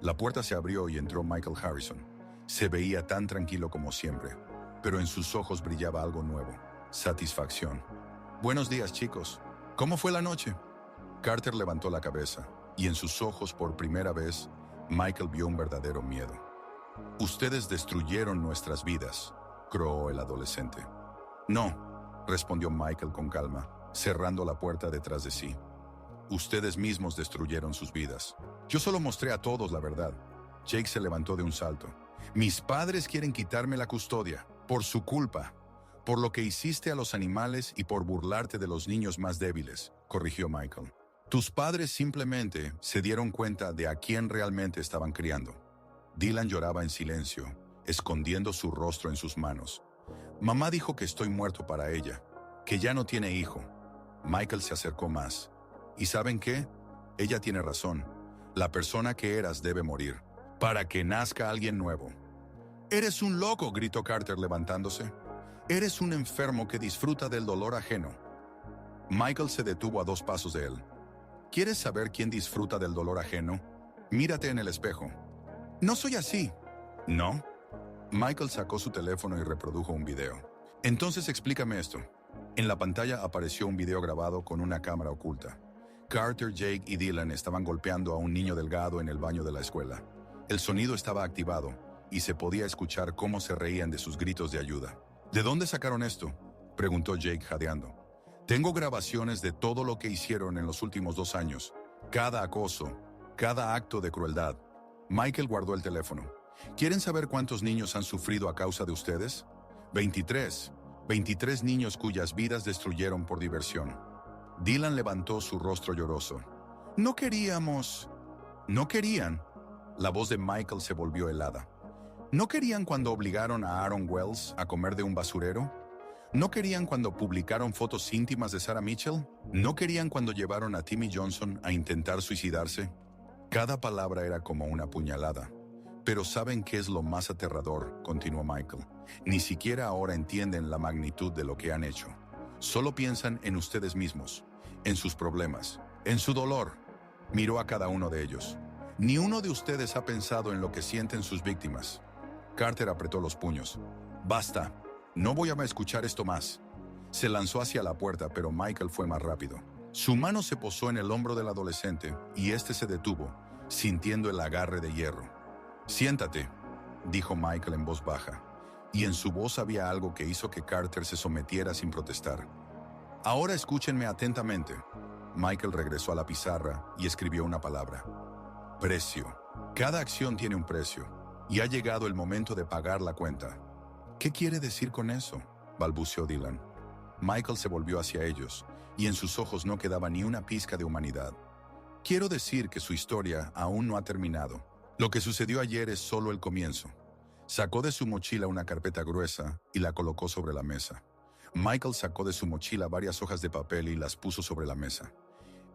La puerta se abrió y entró Michael Harrison. Se veía tan tranquilo como siempre, pero en sus ojos brillaba algo nuevo, satisfacción. Buenos días, chicos. ¿Cómo fue la noche? Carter levantó la cabeza, y en sus ojos por primera vez, Michael vio un verdadero miedo. Ustedes destruyeron nuestras vidas, croó el adolescente. No, respondió Michael con calma, cerrando la puerta detrás de sí. Ustedes mismos destruyeron sus vidas. Yo solo mostré a todos la verdad. Jake se levantó de un salto. Mis padres quieren quitarme la custodia, por su culpa. Por lo que hiciste a los animales y por burlarte de los niños más débiles, corrigió Michael. Tus padres simplemente se dieron cuenta de a quién realmente estaban criando. Dylan lloraba en silencio, escondiendo su rostro en sus manos. Mamá dijo que estoy muerto para ella, que ya no tiene hijo. Michael se acercó más. ¿Y saben qué? Ella tiene razón. La persona que eras debe morir, para que nazca alguien nuevo. Eres un loco, gritó Carter levantándose. Eres un enfermo que disfruta del dolor ajeno. Michael se detuvo a 2 pasos de él. ¿Quieres saber quién disfruta del dolor ajeno? Mírate en el espejo. No soy así. ¿No? Michael sacó su teléfono y reprodujo un video. Entonces explícame esto. En la pantalla apareció un video grabado con una cámara oculta. Carter, Jake y Dylan estaban golpeando a un niño delgado en el baño de la escuela. El sonido estaba activado y se podía escuchar cómo se reían de sus gritos de ayuda. ¿De dónde sacaron esto?, preguntó Jake jadeando. Tengo grabaciones de todo lo que hicieron en los últimos 2 años. Cada acoso, cada acto de crueldad. Michael guardó el teléfono. ¿Quieren saber cuántos niños han sufrido a causa de ustedes? 23. 23 niños cuyas vidas destruyeron por diversión. Dylan levantó su rostro lloroso. No querían. La voz de Michael se volvió helada. ¿No querían cuando obligaron a Aaron Wells a comer de un basurero? ¿No querían cuando publicaron fotos íntimas de Sarah Mitchell? ¿No querían cuando llevaron a Timmy Johnson a intentar suicidarse? Cada palabra era como una puñalada. Pero ¿saben qué es lo más aterrador?, continuó Michael. Ni siquiera ahora entienden la magnitud de lo que han hecho. Solo piensan en ustedes mismos, en sus problemas, en su dolor. Miró a cada uno de ellos. Ni uno de ustedes ha pensado en lo que sienten sus víctimas. Carter apretó los puños. Basta. No voy a escuchar esto más. Se lanzó hacia la puerta, pero Michael fue más rápido. Su mano se posó en el hombro del adolescente y éste se detuvo, sintiendo el agarre de hierro. Siéntate, dijo Michael en voz baja, y en su voz había algo que hizo que Carter se sometiera sin protestar. Ahora escúchenme atentamente. Michael regresó a la pizarra y escribió una palabra. Precio. Cada acción tiene un precio, y ha llegado el momento de pagar la cuenta. ¿Qué quiere decir con eso?, balbuceó Dylan. Michael se volvió hacia ellos, y en sus ojos no quedaba ni una pizca de humanidad. Quiero decir que su historia aún no ha terminado. Lo que sucedió ayer es solo el comienzo. Sacó de su mochila una carpeta gruesa y la colocó sobre la mesa. Michael sacó de su mochila varias hojas de papel y las puso sobre la mesa.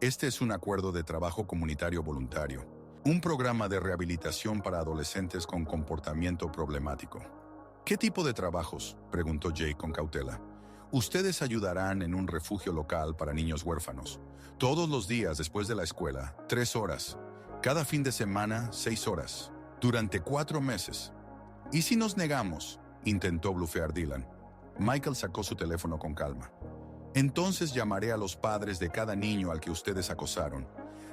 Este es un acuerdo de trabajo comunitario voluntario, un programa de rehabilitación para adolescentes con comportamiento problemático. ¿Qué tipo de trabajos?, preguntó Jake con cautela. Ustedes ayudarán en un refugio local para niños huérfanos. Todos los días después de la escuela, 3 horas. Cada fin de semana, 6 horas. Durante 4 meses. ¿Y si nos negamos?, intentó blufear Dylan. Michael sacó su teléfono con calma. Entonces llamaré a los padres de cada niño al que ustedes acosaron.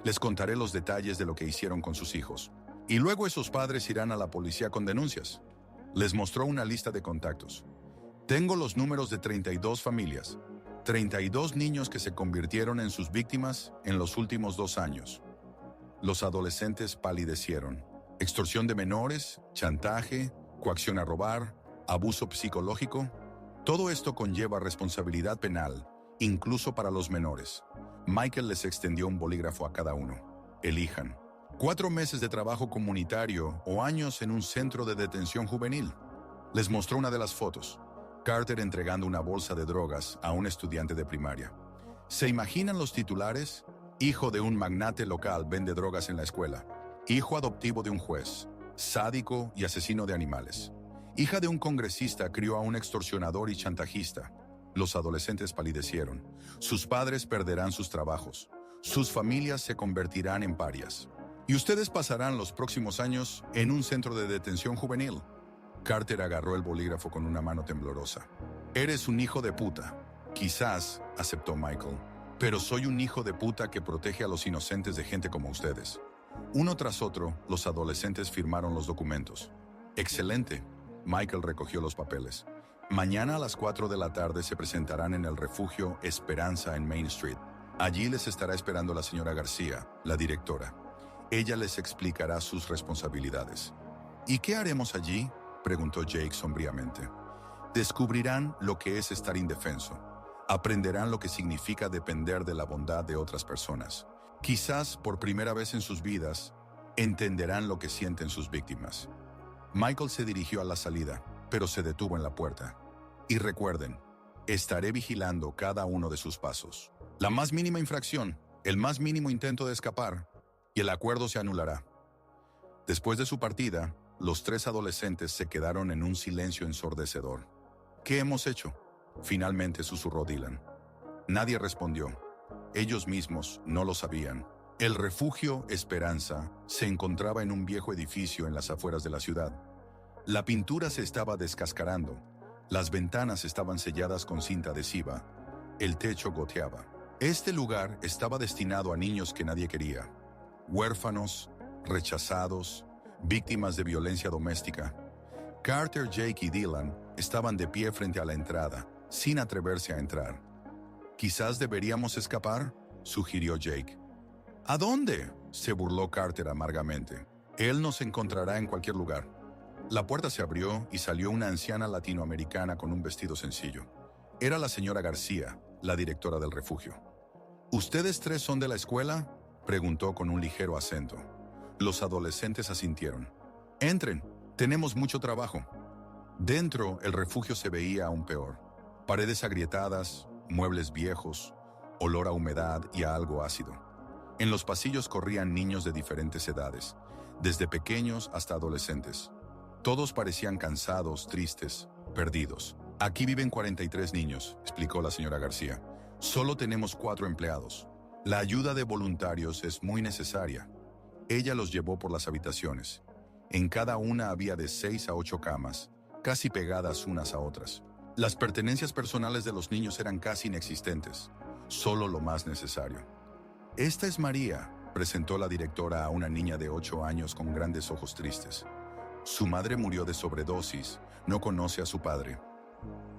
Les contaré los detalles de lo que hicieron con sus hijos. Y luego esos padres irán a la policía con denuncias. Les mostró una lista de contactos. Tengo los números de 32 familias, 32 niños que se convirtieron en sus víctimas en los últimos 2 años. Los adolescentes palidecieron. Extorsión de menores, chantaje, coacción a robar, abuso psicológico. Todo esto conlleva responsabilidad penal, incluso para los menores. Michael les extendió un bolígrafo a cada uno. Elijan. 4 meses de trabajo comunitario o años en un centro de detención juvenil. Les mostró una de las fotos. Carter entregando una bolsa de drogas a un estudiante de primaria. ¿Se imaginan los titulares? Hijo de un magnate local vende drogas en la escuela. Hijo adoptivo de un juez. Sádico y asesino de animales. Hija de un congresista crió a un extorsionador y chantajista. Los adolescentes palidecieron. Sus padres perderán sus trabajos. Sus familias se convertirán en parias. Y ustedes pasarán los próximos años en un centro de detención juvenil. Carter agarró el bolígrafo con una mano temblorosa. Eres un hijo de puta. Quizás, aceptó Michael, pero soy un hijo de puta que protege a los inocentes de gente como ustedes. Uno tras otro, los adolescentes firmaron los documentos. Excelente. Michael recogió los papeles. Mañana a las 4 de la tarde se presentarán en el refugio Esperanza en Main Street. Allí les estará esperando la señora García, la directora. Ella les explicará sus responsabilidades. ¿Y qué haremos allí?, preguntó Jake sombríamente. Descubrirán lo que es estar indefenso. Aprenderán lo que significa depender de la bondad de otras personas. Quizás, por primera vez en sus vidas, entenderán lo que sienten sus víctimas. Michael se dirigió a la salida, pero se detuvo en la puerta. Y recuerden, estaré vigilando cada uno de sus pasos. La más mínima infracción, el más mínimo intento de escapar, y el acuerdo se anulará. Después de su partida, los 3 adolescentes se quedaron en un silencio ensordecedor. ¿Qué hemos hecho?, finalmente susurró Dylan. Nadie respondió. Ellos mismos no lo sabían. El refugio Esperanza se encontraba en un viejo edificio en las afueras de la ciudad. La pintura se estaba descascarando, las ventanas estaban selladas con cinta adhesiva, el techo goteaba. Este lugar estaba destinado a niños que nadie quería, huérfanos, rechazados, víctimas de violencia doméstica. Carter, Jake y Dylan estaban de pie frente a la entrada, sin atreverse a entrar. «Quizás deberíamos escapar», sugirió Jake. «¿A dónde?», se burló Carter amargamente. «Él nos encontrará en cualquier lugar». La puerta se abrió y salió una anciana latinoamericana con un vestido sencillo. Era la señora García, la directora del refugio. «¿Ustedes tres son de la escuela?», preguntó con un ligero acento. Los adolescentes asintieron. «Entren, tenemos mucho trabajo». Dentro, el refugio se veía aún peor. Paredes agrietadas, muebles viejos, olor a humedad y a algo ácido. En los pasillos corrían niños de diferentes edades, desde pequeños hasta adolescentes. Todos parecían cansados, tristes, perdidos. «Aquí viven 43 niños», explicó la señora García. «Solo tenemos 4 empleados. La ayuda de voluntarios es muy necesaria». Ella los llevó por las habitaciones. En cada una había de 6 a 8 camas, casi pegadas unas a otras. Las pertenencias personales de los niños eran casi inexistentes, solo lo más necesario. «Esta es María», presentó la directora a una niña de 8 años con grandes ojos tristes. Su madre murió de sobredosis, no conoce a su padre.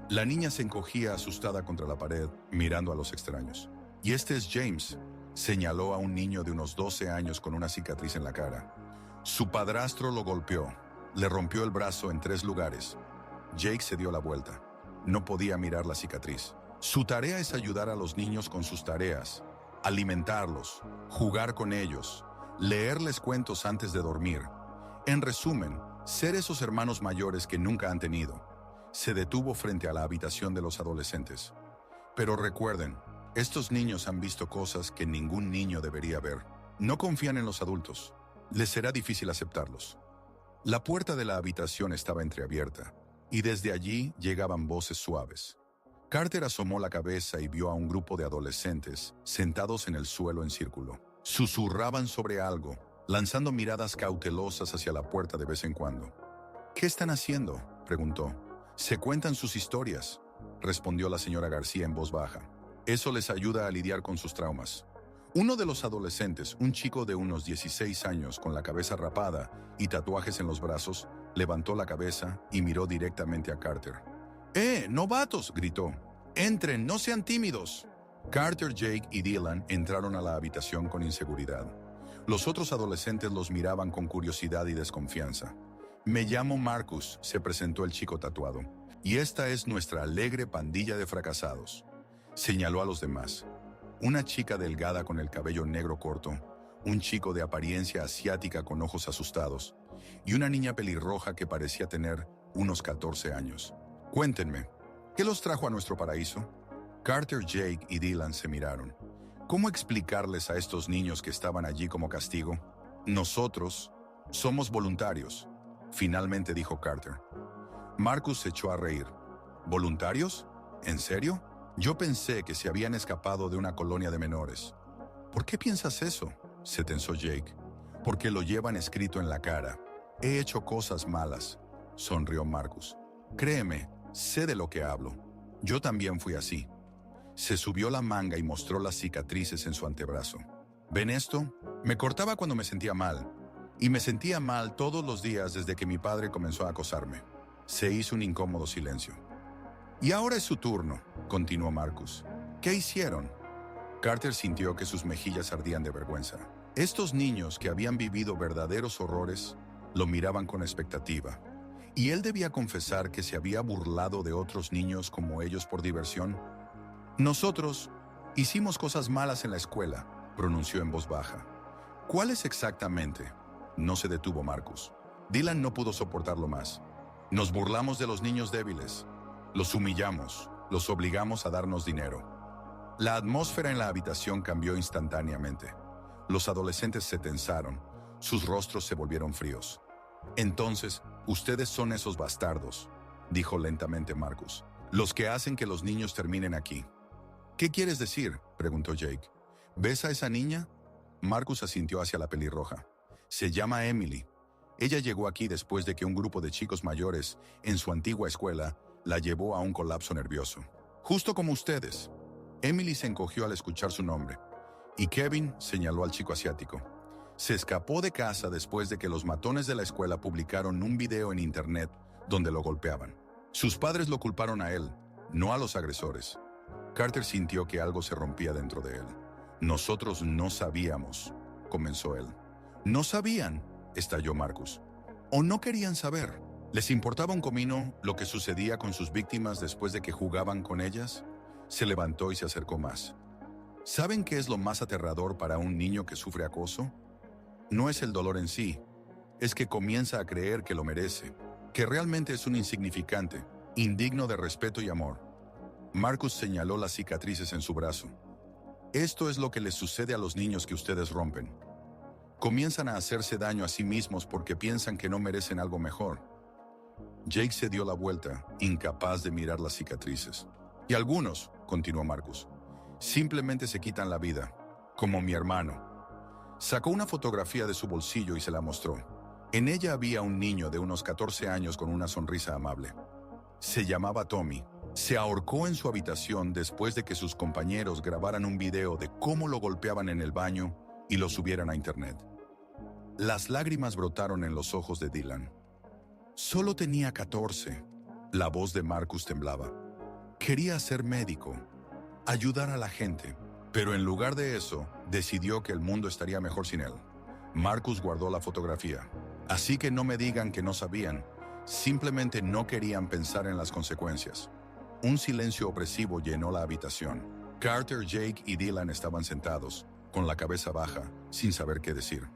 La niña se encogía asustada contra la pared, mirando a los extraños. «Y este es James», señaló a un niño de unos 12 años con una cicatriz en la cara. Su padrastro lo golpeó, le rompió el brazo en 3 lugares. Jake se dio la vuelta. No podía mirar la cicatriz. Su tarea es ayudar a los niños con sus tareas, alimentarlos, jugar con ellos, leerles cuentos antes de dormir. En resumen, ser esos hermanos mayores que nunca han tenido. Se detuvo frente a la habitación de los adolescentes. «Pero recuerden, estos niños han visto cosas que ningún niño debería ver. No confían en los adultos. Les será difícil aceptarlos». La puerta de la habitación estaba entreabierta, y desde allí llegaban voces suaves. Carter asomó la cabeza y vio a un grupo de adolescentes sentados en el suelo en círculo. Susurraban sobre algo, lanzando miradas cautelosas hacia la puerta de vez en cuando. «¿Qué están haciendo?», preguntó. «Se cuentan sus historias», respondió la señora García en voz baja. «Eso les ayuda a lidiar con sus traumas». Uno de los adolescentes, un chico de unos 16 años con la cabeza rapada y tatuajes en los brazos, levantó la cabeza y miró directamente a Carter. «¡Novatos!», gritó. «¡Entren, no sean tímidos!». Carter, Jake y Dylan entraron a la habitación con inseguridad. Los otros adolescentes los miraban con curiosidad y desconfianza. «Me llamo Marcus», se presentó el chico tatuado, «y esta es nuestra alegre pandilla de fracasados». Señaló a los demás. Una chica delgada con el cabello negro corto, un chico de apariencia asiática con ojos asustados, y una niña pelirroja que parecía tener unos 14 años. «Cuéntenme, ¿qué los trajo a nuestro paraíso?». Carter, Jake y Dylan se miraron. ¿Cómo explicarles a estos niños que estaban allí como castigo? «Nosotros somos voluntarios», finalmente dijo Carter. Marcus se echó a reír. «¿Voluntarios? ¿En serio? Yo pensé que se habían escapado de una colonia de menores». «¿Por qué piensas eso?», se tensó Jake. «Porque lo llevan escrito en la cara. He hecho cosas malas», sonrió Marcus. «Créeme, sé de lo que hablo. Yo también fui así». Se subió la manga y mostró las cicatrices en su antebrazo. «¿Ven esto? Me cortaba cuando me sentía mal. Y me sentía mal todos los días desde que mi padre comenzó a acosarme». Se hizo un incómodo silencio. «Y ahora es su turno», continuó Marcus. «¿Qué hicieron?». Carter sintió que sus mejillas ardían de vergüenza. Estos niños que habían vivido verdaderos horrores lo miraban con expectativa. ¿Y él debía confesar que se había burlado de otros niños como ellos por diversión? «Nosotros hicimos cosas malas en la escuela», pronunció en voz baja. «¿Cuáles exactamente?». No se detuvo Marcus. Dylan no pudo soportarlo más. «Nos burlamos de los niños débiles. Los humillamos, los obligamos a darnos dinero». La atmósfera en la habitación cambió instantáneamente. Los adolescentes se tensaron, sus rostros se volvieron fríos. «Entonces, ustedes son esos bastardos», dijo lentamente Marcus, «los que hacen que los niños terminen aquí». «¿Qué quieres decir?», preguntó Jake. «¿Ves a esa niña?». Marcus asintió hacia la pelirroja. «Se llama Emily. Ella llegó aquí después de que un grupo de chicos mayores en su antigua escuela la llevó a un colapso nervioso. Justo como ustedes. Emily se encogió al escuchar su nombre, y Kevin señaló al chico asiático. Se escapó de casa después de que los matones de la escuela publicaron un video en internet donde lo golpeaban. Sus padres lo culparon a él, no a los agresores. Carter sintió que algo se rompía dentro de él. Nosotros no sabíamos, comenzó él. ¿No sabían?, estalló Marcus. ¿O no querían saber? ¿Les importaba un comino lo que sucedía con sus víctimas después de que jugaban con ellas? Se levantó y se acercó más. ¿Saben qué es lo más aterrador para un niño que sufre acoso? No es el dolor en sí, es que comienza a creer que lo merece, que realmente es un insignificante, indigno de respeto y amor. Marcus señaló las cicatrices en su brazo. Esto es lo que les sucede a los niños que ustedes rompen. Comienzan a hacerse daño a sí mismos porque piensan que no merecen algo mejor. Jake se dio la vuelta, incapaz de mirar las cicatrices. Y algunos, continuó Marcus, simplemente se quitan la vida, como mi hermano. Sacó una fotografía de su bolsillo y se la mostró. En ella había un niño de unos 14 años con una sonrisa amable. Se llamaba Tommy. Se ahorcó en su habitación después de que sus compañeros grabaran un video de cómo lo golpeaban en el baño y lo subieran a internet. Las lágrimas brotaron en los ojos de Dylan. Solo tenía 14. La voz de Marcus temblaba. Quería ser médico, ayudar a la gente, pero en lugar de eso, decidió que el mundo estaría mejor sin él. Marcus guardó la fotografía. Así que no me digan que no sabían, simplemente no querían pensar en las consecuencias. Un silencio opresivo llenó la habitación. Carter, Jake y Dylan estaban sentados, con la cabeza baja, sin saber qué decir.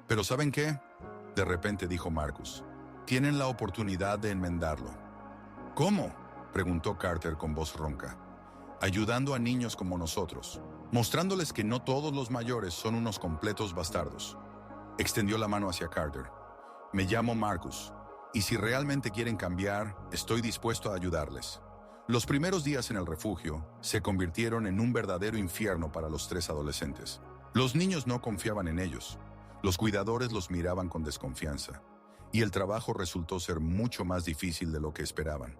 ¿Pero saben qué?, de repente dijo Marcus. Tienen la oportunidad de enmendarlo. ¿Cómo?, preguntó Carter con voz ronca. Ayudando a niños como nosotros, mostrándoles que no todos los mayores son unos completos bastardos. Extendió la mano hacia Carter. Me llamo Marcus, y si realmente quieren cambiar, estoy dispuesto a ayudarles. Los primeros días en el refugio se convirtieron en un verdadero infierno para los 3 adolescentes. Los niños no confiaban en ellos. Los cuidadores los miraban con desconfianza, y el trabajo resultó ser mucho más difícil de lo que esperaban.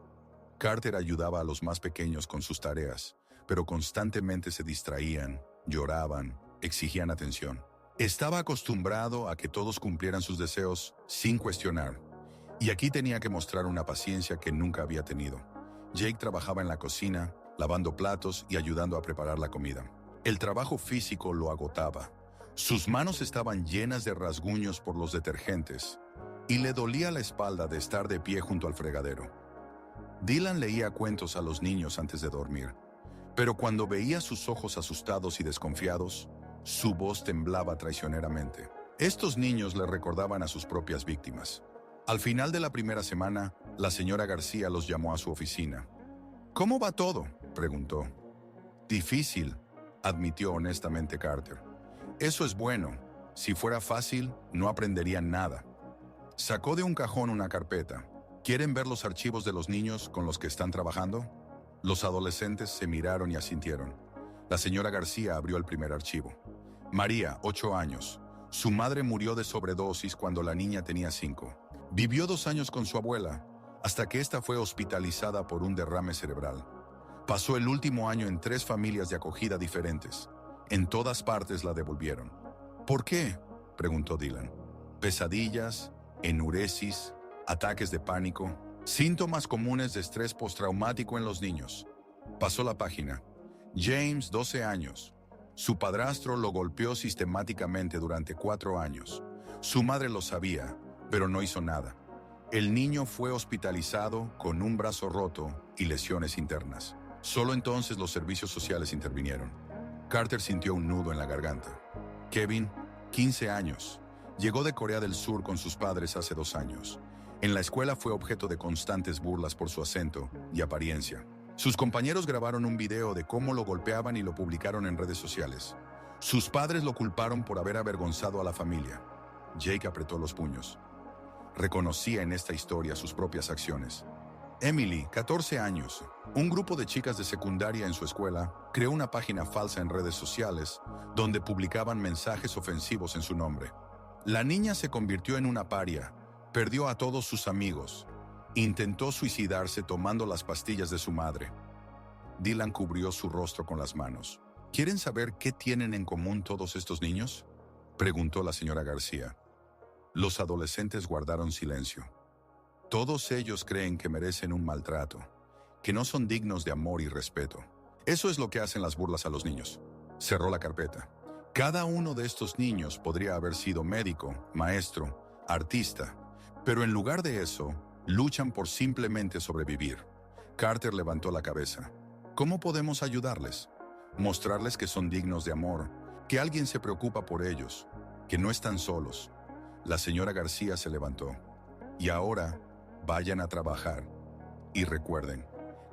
Carter ayudaba a los más pequeños con sus tareas, pero constantemente se distraían, lloraban, exigían atención. Estaba acostumbrado a que todos cumplieran sus deseos sin cuestionar, y aquí tenía que mostrar una paciencia que nunca había tenido. Jake trabajaba en la cocina, lavando platos y ayudando a preparar la comida. El trabajo físico lo agotaba. Sus manos estaban llenas de rasguños por los detergentes, y le dolía la espalda de estar de pie junto al fregadero. Dylan leía cuentos a los niños antes de dormir, pero cuando veía sus ojos asustados y desconfiados, su voz temblaba traicioneramente. Estos niños le recordaban a sus propias víctimas. Al final de la primera semana, la señora García los llamó a su oficina. ¿Cómo va todo?, preguntó. Difícil, admitió honestamente Carter. Eso es bueno. Si fuera fácil, no aprenderían nada. Sacó de un cajón una carpeta. ¿Quieren ver los archivos de los niños con los que están trabajando? Los adolescentes se miraron y asintieron. La señora García abrió el primer archivo. María, 8 años. Su madre murió de sobredosis cuando la niña tenía 5. Vivió 2 años con su abuela, hasta que ésta fue hospitalizada por un derrame cerebral. Pasó el último año en 3 familias de acogida diferentes. En todas partes la devolvieron. ¿Por qué?, preguntó Dylan. Pesadillas, enuresis, ataques de pánico, síntomas comunes de estrés postraumático en los niños. Pasó la página. James, 12 años. Su padrastro lo golpeó sistemáticamente durante 4 años. Su madre lo sabía, pero no hizo nada. El niño fue hospitalizado con un brazo roto y lesiones internas. Solo entonces los servicios sociales intervinieron. Carter sintió un nudo en la garganta. Kevin, 15 años. Llegó de Corea del Sur con sus padres hace 2 años. En la escuela fue objeto de constantes burlas por su acento y apariencia. Sus compañeros grabaron un video de cómo lo golpeaban y lo publicaron en redes sociales. Sus padres lo culparon por haber avergonzado a la familia. Jake apretó los puños. Reconocía en esta historia sus propias acciones. Emily, 14 años. Un grupo de chicas de secundaria en su escuela creó una página falsa en redes sociales donde publicaban mensajes ofensivos en su nombre. La niña se convirtió en una paria Perdió a todos sus amigos. Intentó suicidarse tomando las pastillas de su madre. Dylan cubrió su rostro con las manos. ¿Quieren saber qué tienen en común todos estos niños?, preguntó la señora García. Los adolescentes guardaron silencio. Todos ellos creen que merecen un maltrato, que no son dignos de amor y respeto. Eso es lo que hacen las burlas a los niños. Cerró la carpeta. Cada uno de estos niños podría haber sido médico, maestro, artista, pero en lugar de eso, luchan por simplemente sobrevivir. Carter levantó la cabeza. ¿Cómo podemos ayudarles? Mostrarles que son dignos de amor, que alguien se preocupa por ellos, que no están solos. La señora García se levantó. Y ahora, vayan a trabajar. Y recuerden,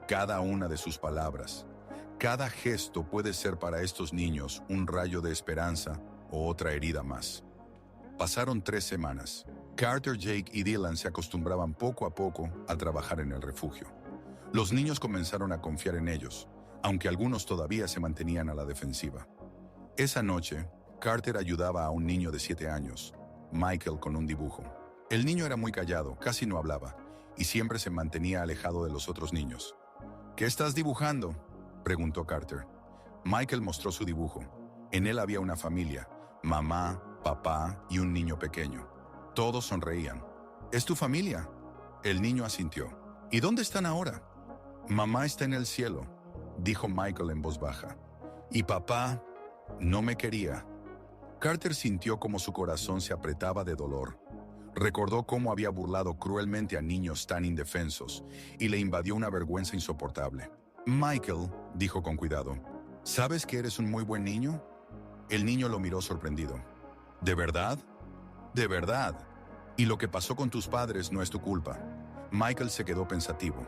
cada una de sus palabras, cada gesto puede ser para estos niños un rayo de esperanza o otra herida más. Pasaron 3 semanas. Carter, Jake y Dylan se acostumbraban poco a poco a trabajar en el refugio. Los niños comenzaron a confiar en ellos, aunque algunos todavía se mantenían a la defensiva. Esa noche, Carter ayudaba a un niño de 7 años, Michael, con un dibujo. El niño era muy callado, casi no hablaba, y siempre se mantenía alejado de los otros niños. ¿Qué estás dibujando?, preguntó Carter. Michael mostró su dibujo. En él había una familia, mamá, papá y un niño pequeño. Todos sonreían. ¿Es tu familia?, el niño asintió. ¿Y dónde están ahora? Mamá está en el cielo, dijo Michael en voz baja. Y papá no me quería. Carter sintió como su corazón se apretaba de dolor. Recordó cómo había burlado cruelmente a niños tan indefensos y le invadió una vergüenza insoportable. Michael, dijo con cuidado, ¿sabes que eres un muy buen niño? El niño lo miró sorprendido. ¿De verdad? ¿De verdad? Y lo que pasó con tus padres no es tu culpa. Michael se quedó pensativo.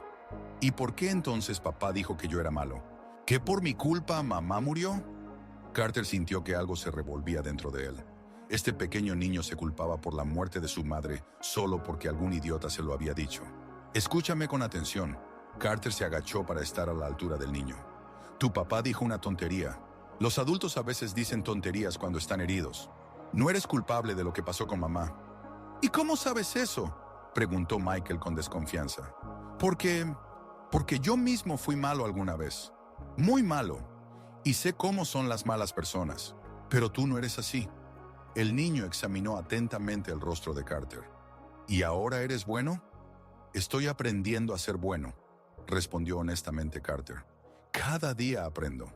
¿Y por qué entonces papá dijo que yo era malo? ¿Que por mi culpa mamá murió? Carter sintió que algo se revolvía dentro de él. Este pequeño niño se culpaba por la muerte de su madre solo porque algún idiota se lo había dicho. Escúchame con atención. Carter se agachó para estar a la altura del niño. Tu papá dijo una tontería. Los adultos a veces dicen tonterías cuando están heridos. No eres culpable de lo que pasó con mamá. ¿Y cómo sabes eso?, preguntó Michael con desconfianza. Porque yo mismo fui malo alguna vez. Muy malo. Y sé cómo son las malas personas. Pero tú no eres así. El niño examinó atentamente el rostro de Carter. ¿Y ahora eres bueno? Estoy aprendiendo a ser bueno, respondió honestamente Carter. Cada día aprendo.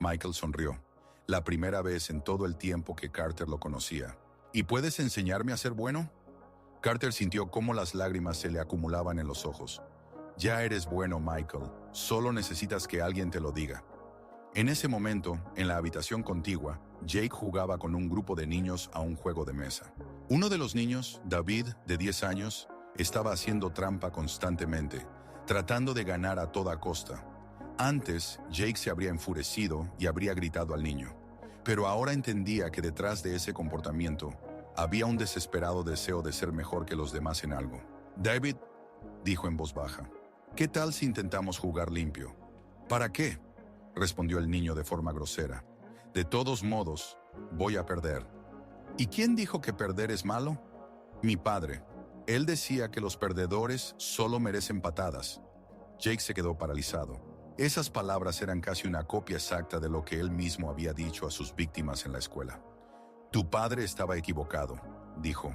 Michael sonrió. La primera vez en todo el tiempo que Carter lo conocía. ¿Y puedes enseñarme a ser bueno? Carter sintió cómo las lágrimas se le acumulaban en los ojos. Ya eres bueno, Michael. Solo necesitas que alguien te lo diga. En ese momento, en la habitación contigua, Jake jugaba con un grupo de niños a un juego de mesa. Uno de los niños, David, de 10 años, estaba haciendo trampa constantemente, tratando de ganar a toda costa. Antes, Jake se habría enfurecido y habría gritado al niño, pero ahora entendía que detrás de ese comportamiento había un desesperado deseo de ser mejor que los demás en algo. David, dijo en voz baja, ¿qué tal si intentamos jugar limpio? ¿Para qué?, respondió el niño de forma grosera. De todos modos, voy a perder. ¿Y quién dijo que perder es malo? Mi padre. Él decía que los perdedores solo merecen patadas. Jake se quedó paralizado. Esas palabras eran casi una copia exacta de lo que él mismo había dicho a sus víctimas en la escuela. Tu padre estaba equivocado, dijo.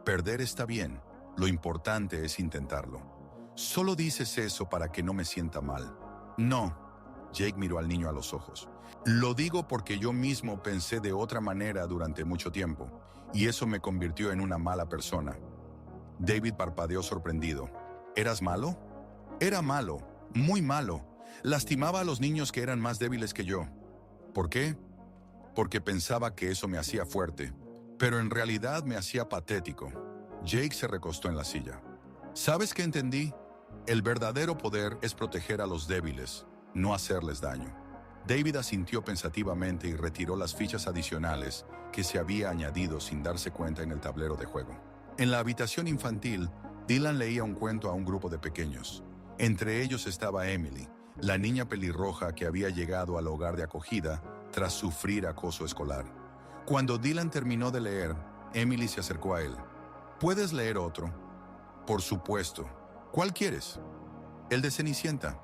Perder está bien, lo importante es intentarlo. Solo dices eso para que no me sienta mal. No. Jake miró al niño a los ojos. Lo digo porque yo mismo pensé de otra manera durante mucho tiempo, y eso me convirtió en una mala persona. David parpadeó sorprendido. ¿Eras malo? Era malo, muy malo. Lastimaba a los niños que eran más débiles que yo. ¿Por qué? Porque pensaba que eso me hacía fuerte, pero en realidad me hacía patético. Jake se recostó en la silla. ¿Sabes qué entendí? El verdadero poder es proteger a los débiles, no hacerles daño. David asintió pensativamente y retiró las fichas adicionales que se había añadido sin darse cuenta en el tablero de juego. En la habitación infantil, Dylan leía un cuento a un grupo de pequeños. Entre ellos estaba Emily, la niña pelirroja que había llegado al hogar de acogida tras sufrir acoso escolar. Cuando Dylan terminó de leer, Emily se acercó a él. ¿Puedes leer otro? Por supuesto. ¿Cuál quieres? El de Cenicienta.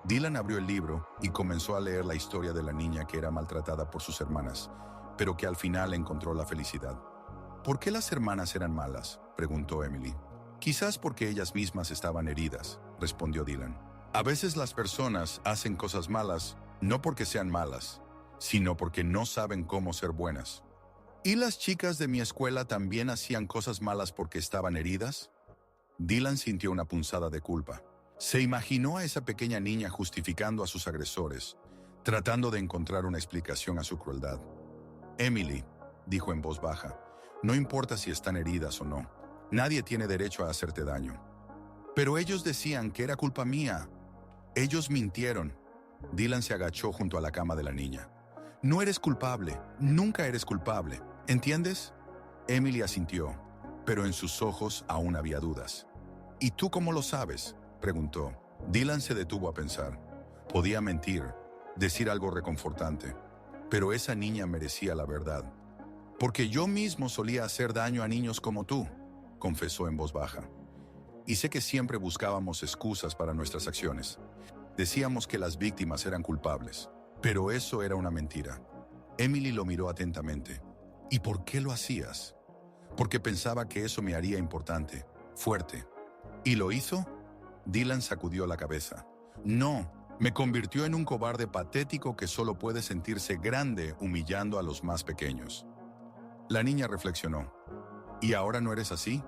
Dylan abrió el libro y comenzó a leer la historia de la niña que era maltratada por sus hermanas, pero que al final encontró la felicidad. ¿Por qué las hermanas eran malas?, preguntó Emily. Quizás porque ellas mismas estaban heridas, respondió Dylan. A veces las personas hacen cosas malas no porque sean malas, sino porque no saben cómo ser buenas. ¿Y las chicas de mi escuela también hacían cosas malas porque estaban heridas? Dylan sintió una punzada de culpa. Se imaginó a esa pequeña niña justificando a sus agresores, tratando de encontrar una explicación a su crueldad. Emily, dijo en voz baja, no importa si están heridas o no. Nadie tiene derecho a hacerte daño. Pero ellos decían que era culpa mía. Ellos mintieron. Dylan se agachó junto a la cama de la niña. No eres culpable. Nunca eres culpable. ¿Entiendes? Emily asintió, pero en sus ojos aún había dudas. ¿Y tú cómo lo sabes?, preguntó. Dylan se detuvo a pensar. Podía mentir, decir algo reconfortante, pero esa niña merecía la verdad. Porque yo mismo solía hacer daño a niños como tú, confesó en voz baja. Y sé que siempre buscábamos excusas para nuestras acciones. Decíamos que las víctimas eran culpables, pero eso era una mentira. Emily lo miró atentamente. ¿Y por qué lo hacías? Porque pensaba que eso me haría importante, fuerte. ¿Y lo hizo? Dylan sacudió la cabeza. No, me convirtió en un cobarde patético que solo puede sentirse grande humillando a los más pequeños. La niña reflexionó. ¿Y ahora no eres así?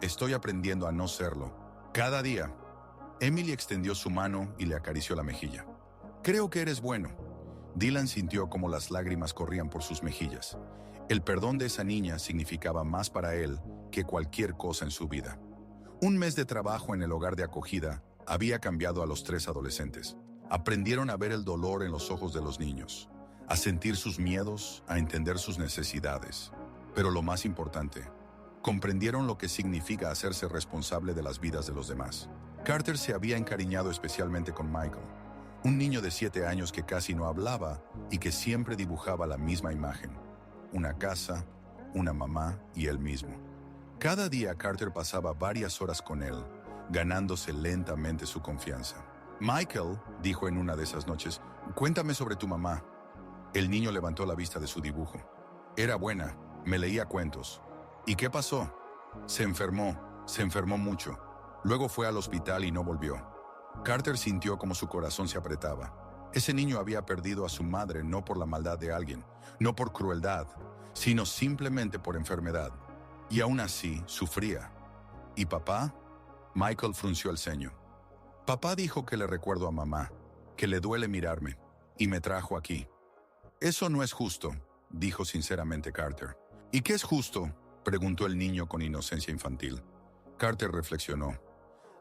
Estoy aprendiendo a no serlo. Cada día. Emily extendió su mano y le acarició la mejilla. Creo que eres bueno. Dylan sintió como las lágrimas corrían por sus mejillas. El perdón de esa niña significaba más para él que cualquier cosa en su vida. Un mes de trabajo en el hogar de acogida había cambiado a los 3 adolescentes. Aprendieron a ver el dolor en los ojos de los niños, a sentir sus miedos, a entender sus necesidades. Pero lo más importante, comprendieron lo que significa hacerse responsable de las vidas de los demás. Carter se había encariñado especialmente con Michael, un niño de 7 años que casi no hablaba y que siempre dibujaba la misma imagen: una casa, una mamá y él mismo. Cada día Carter pasaba varias horas con él, ganándose lentamente su confianza. Michael, dijo en una de esas noches, cuéntame sobre tu mamá. El niño levantó la vista de su dibujo. Era buena, me leía cuentos. ¿Y qué pasó? Se enfermó mucho. Luego fue al hospital y no volvió. Carter sintió como su corazón se apretaba. Ese niño había perdido a su madre no por la maldad de alguien, no por crueldad, sino simplemente por enfermedad. Y aún así, sufría. ¿Y papá? Michael frunció el ceño. Papá dijo que le recuerdo a mamá, que le duele mirarme, y me trajo aquí. Eso no es justo, dijo sinceramente Carter. ¿Y qué es justo?, preguntó el niño con inocencia infantil. Carter reflexionó.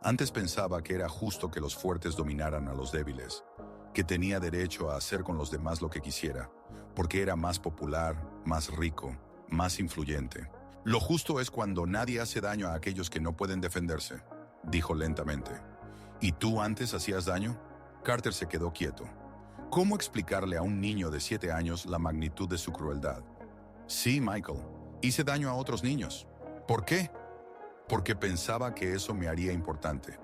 Antes pensaba que era justo que los fuertes dominaran a los débiles, que tenía derecho a hacer con los demás lo que quisiera, porque era más popular, más rico, más influyente. Lo justo es cuando nadie hace daño a aquellos que no pueden defenderse, dijo lentamente. ¿Y tú antes hacías daño? Carter se quedó quieto. ¿Cómo explicarle a un niño de 7 años la magnitud de su crueldad? Sí, Michael, hice daño a otros niños. ¿Por qué? Porque pensaba que eso me haría importante.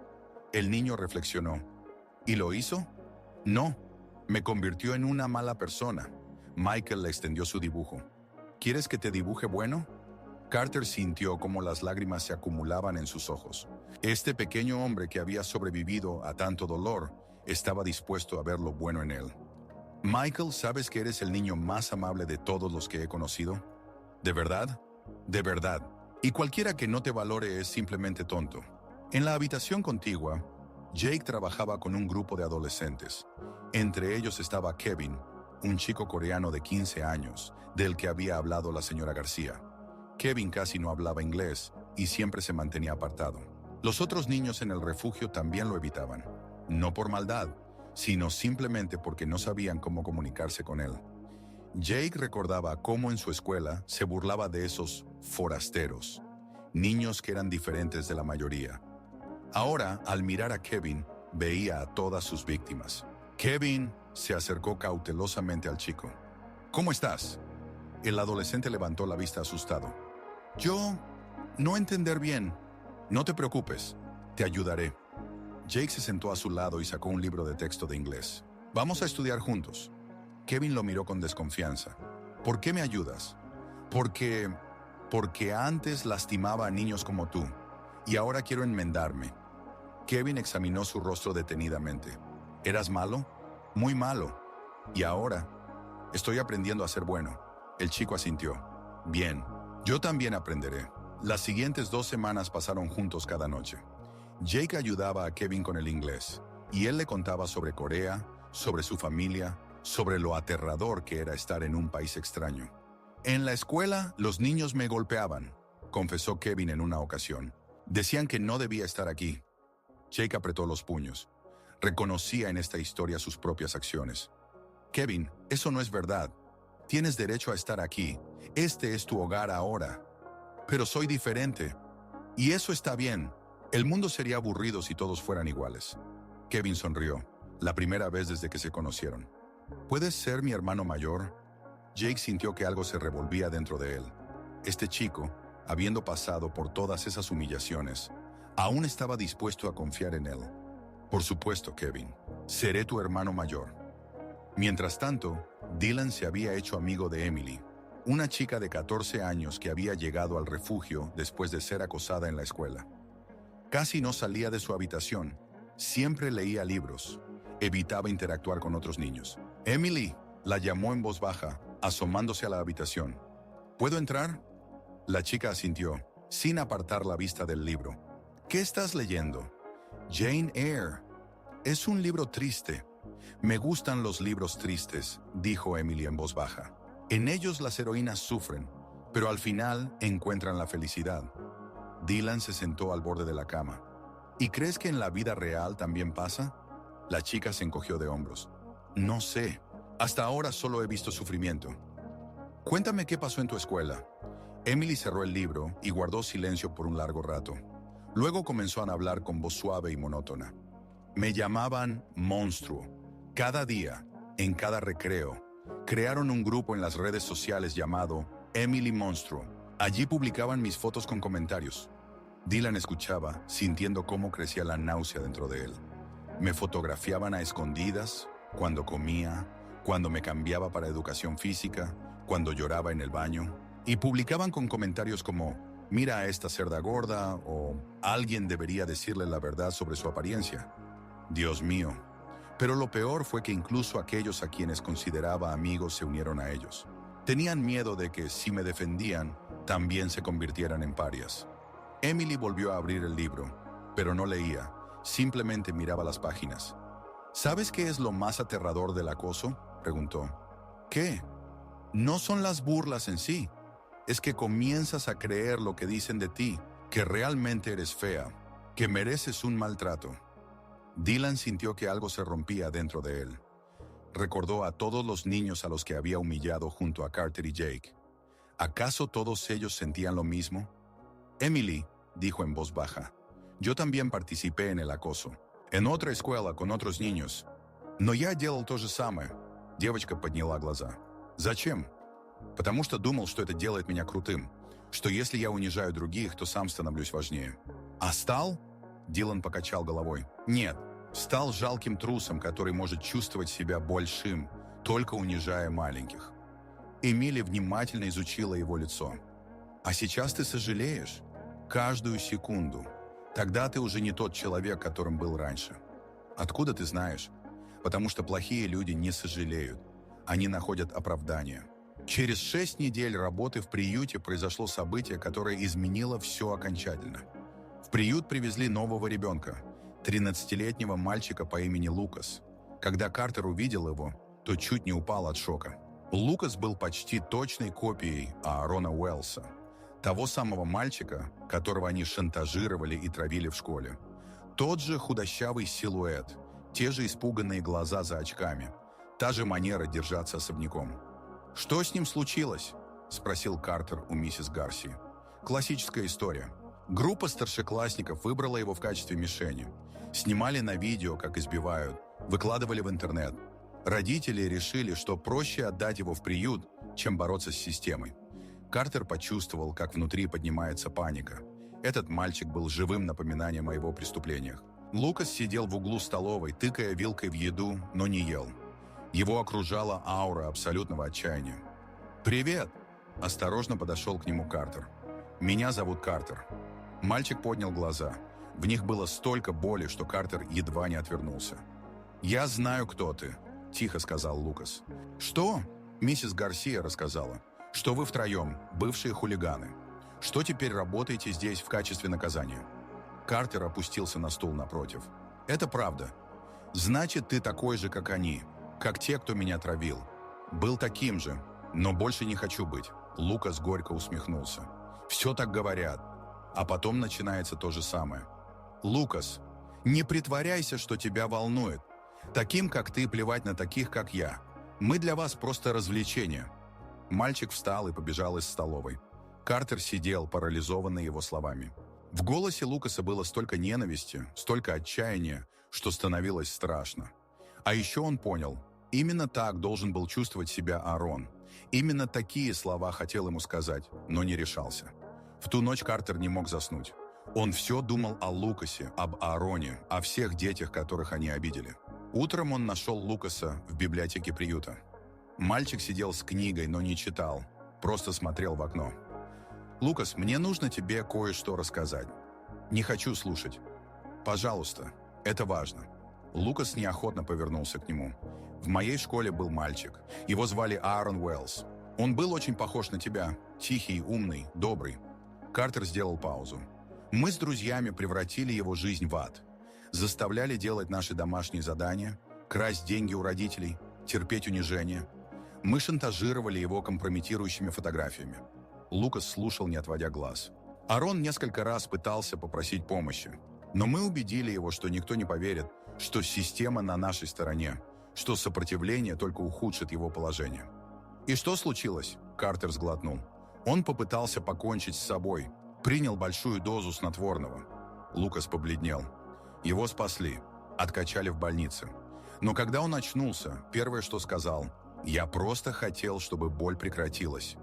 El niño reflexionó. ¿Y lo hizo? No, me convirtió en una mala persona. Michael le extendió su dibujo. ¿Quieres que te dibuje bueno? Carter sintió como las lágrimas se acumulaban en sus ojos. Este pequeño hombre que había sobrevivido a tanto dolor estaba dispuesto a ver lo bueno en él. Michael, ¿sabes que eres el niño más amable de todos los que he conocido? ¿De verdad? De verdad. Y cualquiera que no te valore es simplemente tonto. En la habitación contigua, Jake trabajaba con un grupo de adolescentes. Entre ellos estaba Kevin, un chico coreano de 15 años, del que había hablado la señora García. Kevin casi no hablaba inglés y siempre se mantenía apartado. Los otros niños en el refugio también lo evitaban, no por maldad, sino simplemente porque no sabían cómo comunicarse con él. Jake recordaba cómo en su escuela se burlaba de esos forasteros, niños que eran diferentes de la mayoría. Ahora, al mirar a Kevin, veía a todas sus víctimas. Kevin se acercó cautelosamente al chico. ¿Cómo estás? El adolescente levantó la vista asustado. Yo, no entender bien. No te preocupes, te ayudaré. Jake se sentó a su lado y sacó un libro de texto de inglés. Vamos a estudiar juntos. Kevin lo miró con desconfianza. ¿Por qué me ayudas? Porque antes lastimaba a niños como tú, y ahora quiero enmendarme. Kevin examinó su rostro detenidamente. ¿Eras malo? Muy malo. Y ahora, estoy aprendiendo a ser bueno. El chico asintió. Bien, yo también aprenderé. Las siguientes 2 semanas pasaron juntos cada noche. Jake ayudaba a Kevin con el inglés, y él le contaba sobre Corea, sobre su familia, sobre lo aterrador que era estar en un país extraño. En la escuela, los niños me golpeaban, confesó Kevin en una ocasión. Decían que no debía estar aquí. Jake apretó los puños. Reconocía en esta historia sus propias acciones. Kevin, eso no es verdad. Tienes derecho a estar aquí. Este es tu hogar ahora. Pero soy diferente. Y eso está bien. El mundo sería aburrido si todos fueran iguales. Kevin sonrió, la primera vez desde que se conocieron. ¿Puedes ser mi hermano mayor? Jake sintió que algo se revolvía dentro de él. Este chico, habiendo pasado por todas esas humillaciones, aún estaba dispuesto a confiar en él. Por supuesto, Kevin, seré tu hermano mayor. Mientras tanto, Dylan se había hecho amigo de Emily, una chica de 14 años que había llegado al refugio después de ser acosada en la escuela. Casi no salía de su habitación, siempre leía libros, evitaba interactuar con otros niños. Emily la llamó en voz baja, asomándose a la habitación. ¿Puedo entrar? La chica asintió, sin apartar la vista del libro. ¿Qué estás leyendo? Jane Eyre. Es un libro triste. Me gustan los libros tristes, dijo Emily en voz baja. En ellos las heroínas sufren, pero al final encuentran la felicidad. Dylan se sentó al borde de la cama. ¿Y crees que en la vida real también pasa? La chica se encogió de hombros. No sé. Hasta ahora solo he visto sufrimiento. Cuéntame qué pasó en tu escuela. Emily cerró el libro y guardó silencio por un largo rato. Luego comenzó a hablar con voz suave y monótona. Me llamaban monstruo. Cada día, en cada recreo, crearon un grupo en las redes sociales llamado Emily Monstruo. Allí publicaban mis fotos con comentarios. Dylan escuchaba, sintiendo cómo crecía la náusea dentro de él. Me fotografiaban a escondidas, cuando comía, cuando me cambiaba para educación física, cuando lloraba en el baño, y publicaban con comentarios como, mira a esta cerda gorda, o alguien debería decirle la verdad sobre su apariencia. Dios mío. Pero lo peor fue que incluso aquellos a quienes consideraba amigos se unieron a ellos. Tenían miedo de que, si me defendían, también se convirtieran en parias. Emily volvió a abrir el libro, pero no leía, simplemente miraba las páginas. ¿Sabes qué es lo más aterrador del acoso?, preguntó. ¿Qué? No son las burlas en sí. Es que comienzas a creer lo que dicen de ti, que realmente eres fea, que mereces un maltrato. Dylan sintió que algo se rompía dentro de él. Recordó a todos los niños a los que había humillado junto a Carter y Jake. ¿Acaso todos ellos sentían lo mismo? Emily, dijo en voz baja, yo también participé en el acoso. En otra escuela con otros niños. Но я делал то же самое. Девочка подняла глаза. Зачем? Потому что думал, что это делает меня крутым. Что если я унижаю других, то сам становлюсь важнее. А стал? Дилан покачал головой. Нет, стал жалким трусом, который может чувствовать себя большим, только унижая маленьких. Эмили внимательно изучила его лицо. А сейчас ты сожалеешь? Каждую секунду. Тогда ты уже не тот человек, которым был раньше. Откуда ты знаешь? Потому что плохие люди не сожалеют. Они находят оправдание. Через 6 недель работы в приюте произошло событие, которое изменило все окончательно. В приют привезли нового ребенка, 13-летнего мальчика по имени Лукас. Когда Картер увидел его, то чуть не упал от шока. Лукас был почти точной копией Аарона Уэллса, того самого мальчика, которого они шантажировали и травили в школе. Тот же худощавый силуэт, те же испуганные глаза за очками, та же манера держаться особняком. «Что с ним случилось?» – спросил Картер у миссис Гарси. Классическая история. Группа старшеклассников выбрала его в качестве мишени. Снимали на видео, как избивают, выкладывали в интернет. Родители решили, что проще отдать его в приют, чем бороться с системой. Картер почувствовал, как внутри поднимается паника. Этот мальчик был живым напоминанием о его преступлениях. Лукас сидел в углу столовой, тыкая вилкой в еду, но не ел. Его окружала аура абсолютного отчаяния. «Привет!» – осторожно подошел к нему Картер. «Меня зовут Картер». Мальчик поднял глаза. В них было столько боли, что Картер едва не отвернулся. «Я знаю, кто ты», – тихо сказал Лукас. «Что?» – миссис Гарсия рассказала. «Что вы втроем, бывшие хулиганы. Что теперь работаете здесь в качестве наказания?» Картер опустился на стул напротив. «Это правда. Значит, ты такой же, как они, как те, кто меня травил. Был таким же, но больше не хочу быть». Лукас горько усмехнулся. «Все так говорят. А потом начинается то же самое. Лукас, не притворяйся, что тебя волнует. Таким, как ты, плевать на таких, как я. Мы для вас просто развлечение». Мальчик встал и побежал из столовой. Картер сидел, парализованный его словами. В голосе Лукаса было столько ненависти, столько отчаяния, что становилось страшно. А еще он понял, именно так должен был чувствовать себя Аарон. Именно такие слова хотел ему сказать, но не решался. В ту ночь Картер не мог заснуть. Он все думал о Лукасе, об Аароне, о всех детях, которых они обидели. Утром он нашел Лукаса в библиотеке приюта. Мальчик сидел с книгой, но не читал, просто смотрел в окно. «Лукас, мне нужно тебе кое-что рассказать. Не хочу слушать. Пожалуйста, это важно». Лукас неохотно повернулся к нему. «В моей школе был мальчик. Его звали Аарон Уэллс. Он был очень похож на тебя. Тихий, умный, добрый». Картер сделал паузу. «Мы с друзьями превратили его жизнь в ад. Заставляли делать наши домашние задания, красть деньги у родителей, терпеть унижение. Мы шантажировали его компрометирующими фотографиями». Лукас слушал, не отводя глаз. Аарон несколько раз пытался попросить помощи, но мы убедили его, что никто не поверит, что система на нашей стороне, что сопротивление только ухудшит его положение. «И что случилось?» – Картер сглотнул. «Он попытался покончить с собой, принял большую дозу снотворного». Лукас побледнел. Его спасли, откачали в больнице. Но когда он очнулся, первое, что сказал: «Я просто хотел, чтобы боль прекратилась».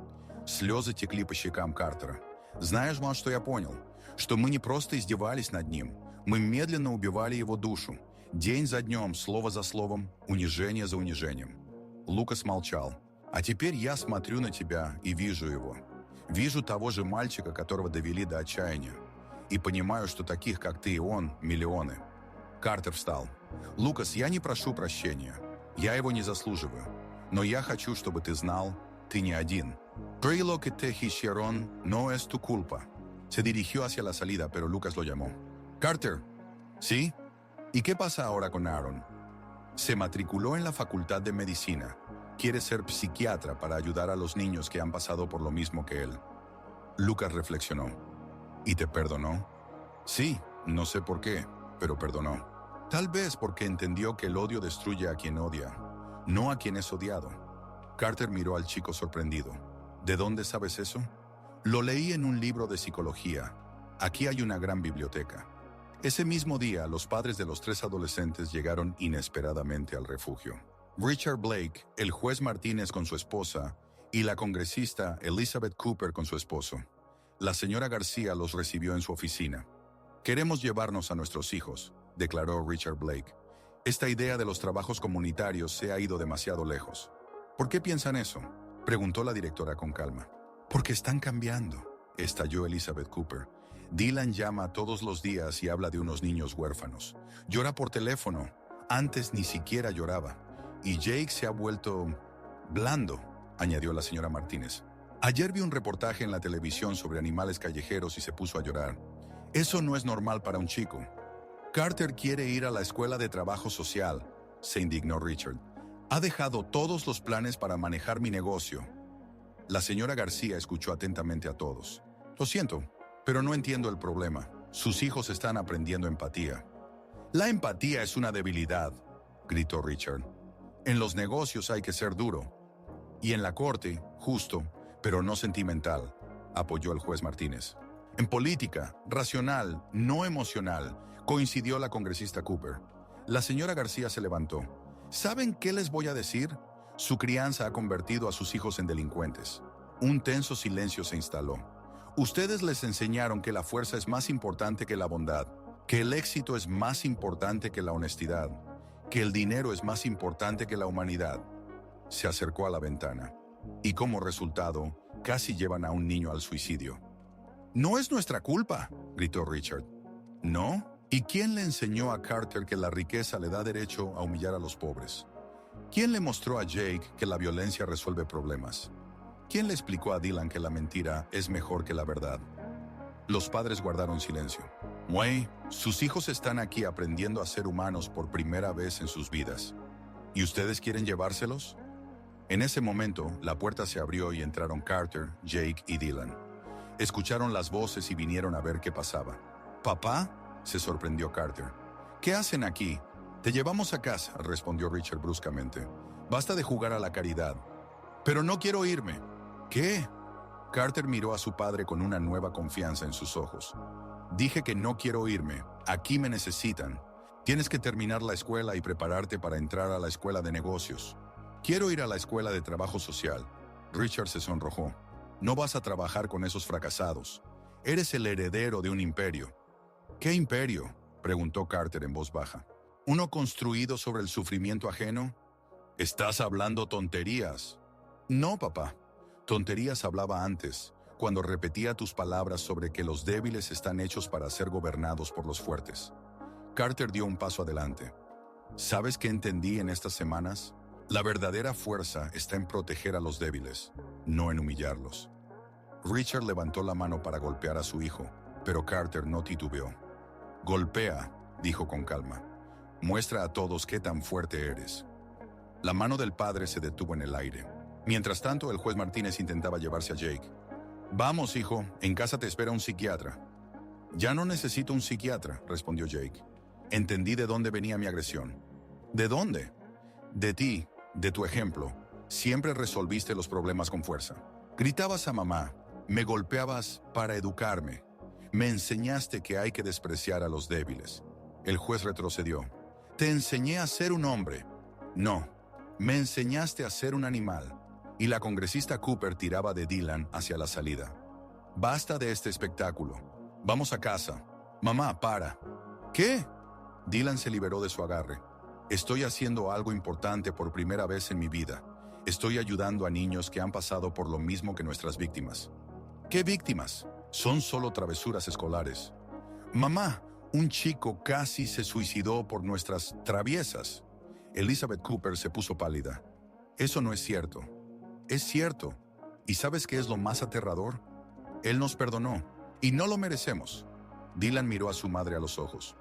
Слезы текли по щекам Картера. «Знаешь, Ман, что я понял? Что мы не просто издевались над ним, мы медленно убивали его душу. День за днем, слово за словом, унижение за унижением». Лукас молчал. «А теперь я смотрю на тебя и вижу его. Вижу того же мальчика, которого довели до отчаяния. И понимаю, что таких, как ты и он, миллионы». Картер встал. «Лукас, я не прошу прощения. Я его не заслуживаю. Но я хочу, чтобы ты знал, ты не один. Todo lo que te hicieron no es tu culpa». Se dirigió hacia la salida, pero Lucas lo llamó. «Carter». «¿Sí? ¿Y qué pasa ahora con Aaron?» Se matriculó en la Facultad de Medicina. Quiere ser psiquiatra para ayudar a los niños que han pasado por lo mismo que él. Lucas reflexionó. ¿Y te perdonó? Sí, no sé por qué, pero perdonó. Tal vez porque entendió que el odio destruye a quien odia, no a quien es odiado. Carter miró al chico sorprendido. ¿De dónde sabes eso? Lo leí en un libro de psicología. Aquí hay una gran biblioteca. Ese mismo día, los padres de los 3 adolescentes llegaron inesperadamente al refugio. Richard Blake, el juez Martínez con su esposa, y la congresista Elizabeth Cooper con su esposo. La señora García los recibió en su oficina. «Queremos llevarnos a nuestros hijos», declaró Richard Blake. «Esta idea de los trabajos comunitarios se ha ido demasiado lejos». «¿Por qué piensan eso?», preguntó la directora con calma. «Porque están cambiando», estalló Elizabeth Cooper. «Dylan llama todos los días y habla de unos niños huérfanos. Llora por teléfono. Antes ni siquiera lloraba. Y Jake se ha vuelto blando», añadió la señora Martínez. «Ayer vi un reportaje en la televisión sobre animales callejeros y se puso a llorar. Eso no es normal para un chico». «Carter quiere ir a la escuela de trabajo social», se indignó Richard. «Ha dejado todos los planes para manejar mi negocio». La señora García escuchó atentamente a todos. «Lo siento, pero no entiendo el problema. Sus hijos están aprendiendo empatía». «La empatía es una debilidad», gritó Richard. «En los negocios hay que ser duro. Y en la corte, justo, pero no sentimental», apoyó el juez Martínez. «En política, racional, no emocional», coincidió la congresista Cooper. La señora García se levantó. «¿Saben qué les voy a decir? Su crianza ha convertido a sus hijos en delincuentes». Un tenso silencio se instaló. Ustedes les enseñaron que la fuerza es más importante que la bondad, que el éxito es más importante que la honestidad, que el dinero es más importante que la humanidad. Se acercó a la ventana y como resultado, casi llevan a un niño al suicidio. «No es nuestra culpa», gritó Richard. «¿No? ¿Y quién le enseñó a Carter que la riqueza le da derecho a humillar a los pobres? ¿Quién le mostró a Jake que la violencia resuelve problemas? ¿Quién le explicó a Dylan que la mentira es mejor que la verdad?» Los padres guardaron silencio. «Muey, sus hijos están aquí aprendiendo a ser humanos por primera vez en sus vidas. ¿Y ustedes quieren llevárselos?» En ese momento, la puerta se abrió y entraron Carter, Jake y Dylan. Escucharon las voces y vinieron a ver qué pasaba. «¿Papá?», se sorprendió Carter. «¿Qué hacen aquí?» «Te llevamos a casa», respondió Richard bruscamente. «Basta de jugar a la caridad». «Pero no quiero irme». «¿Qué?». Carter miró a su padre con una nueva confianza en sus ojos. «Dije que no quiero irme. Aquí me necesitan. Tienes que terminar la escuela y prepararte para entrar a la escuela de negocios». «Quiero ir a la escuela de trabajo social». Richard se sonrojó. «No vas a trabajar con esos fracasados. Eres el heredero de un imperio». «¿Qué imperio?», preguntó Carter en voz baja. «¿Uno construido sobre el sufrimiento ajeno?» «Estás hablando tonterías». «No, papá. Tonterías hablaba antes, cuando repetía tus palabras sobre que los débiles están hechos para ser gobernados por los fuertes». Carter dio un paso adelante. «¿Sabes qué entendí en estas semanas? La verdadera fuerza está en proteger a los débiles, no en humillarlos». Richard levantó la mano para golpear a su hijo, pero Carter no titubeó. «Golpea», dijo con calma. «Muestra a todos qué tan fuerte eres». La mano del padre se detuvo en el aire. Mientras tanto, el juez Martínez intentaba llevarse a Jake. «Vamos, hijo, en casa te espera un psiquiatra». «Ya no necesito un psiquiatra», respondió Jake. «Entendí de dónde venía mi agresión». «¿De dónde?» «De ti, de tu ejemplo. Siempre resolviste los problemas con fuerza. Gritabas a mamá, me golpeabas para educarme. Me enseñaste que hay que despreciar a los débiles». El juez retrocedió. «Te enseñé a ser un hombre». «No, me enseñaste a ser un animal». Y la congresista Cooper tiraba de Dylan hacia la salida. «Basta de este espectáculo. Vamos a casa». «Mamá, para». «¿Qué?». Dylan se liberó de su agarre. «Estoy haciendo algo importante por primera vez en mi vida. Estoy ayudando a niños que han pasado por lo mismo que nuestras víctimas». «¿Qué víctimas? Son solo travesuras escolares». «Mamá, un chico casi se suicidó por nuestras traviesas». Elizabeth Cooper se puso pálida. «Eso no es cierto». «Es cierto. ¿Y sabes qué es lo más aterrador? Él nos perdonó, y no lo merecemos». Dylan miró a su madre a los ojos.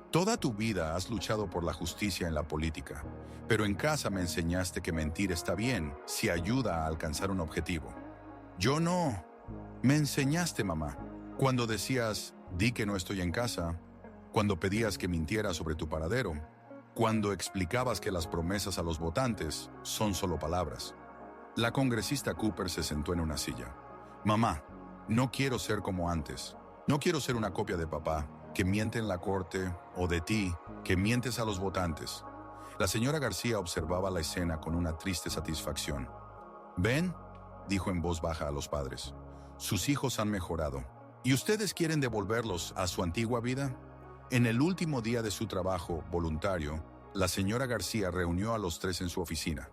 «Toda tu vida has luchado por la justicia en la política, pero en casa me enseñaste que mentir está bien si ayuda a alcanzar un objetivo». «Yo no». «Me enseñaste, mamá. Cuando decías, di que no estoy en casa. Cuando pedías que mintiera sobre tu paradero. Cuando explicabas que las promesas a los votantes son solo palabras». La congresista Cooper se sentó en una silla. «Mamá, no quiero ser como antes. No quiero ser una copia de papá, que miente en la corte, o de ti, que mientes a los votantes». La señora García observaba la escena con una triste satisfacción. «¿Ven?», dijo en voz baja a los padres. «Sus hijos han mejorado. ¿Y ustedes quieren devolverlos a su antigua vida?». En el último día de su trabajo voluntario, la señora García reunió a los tres en su oficina.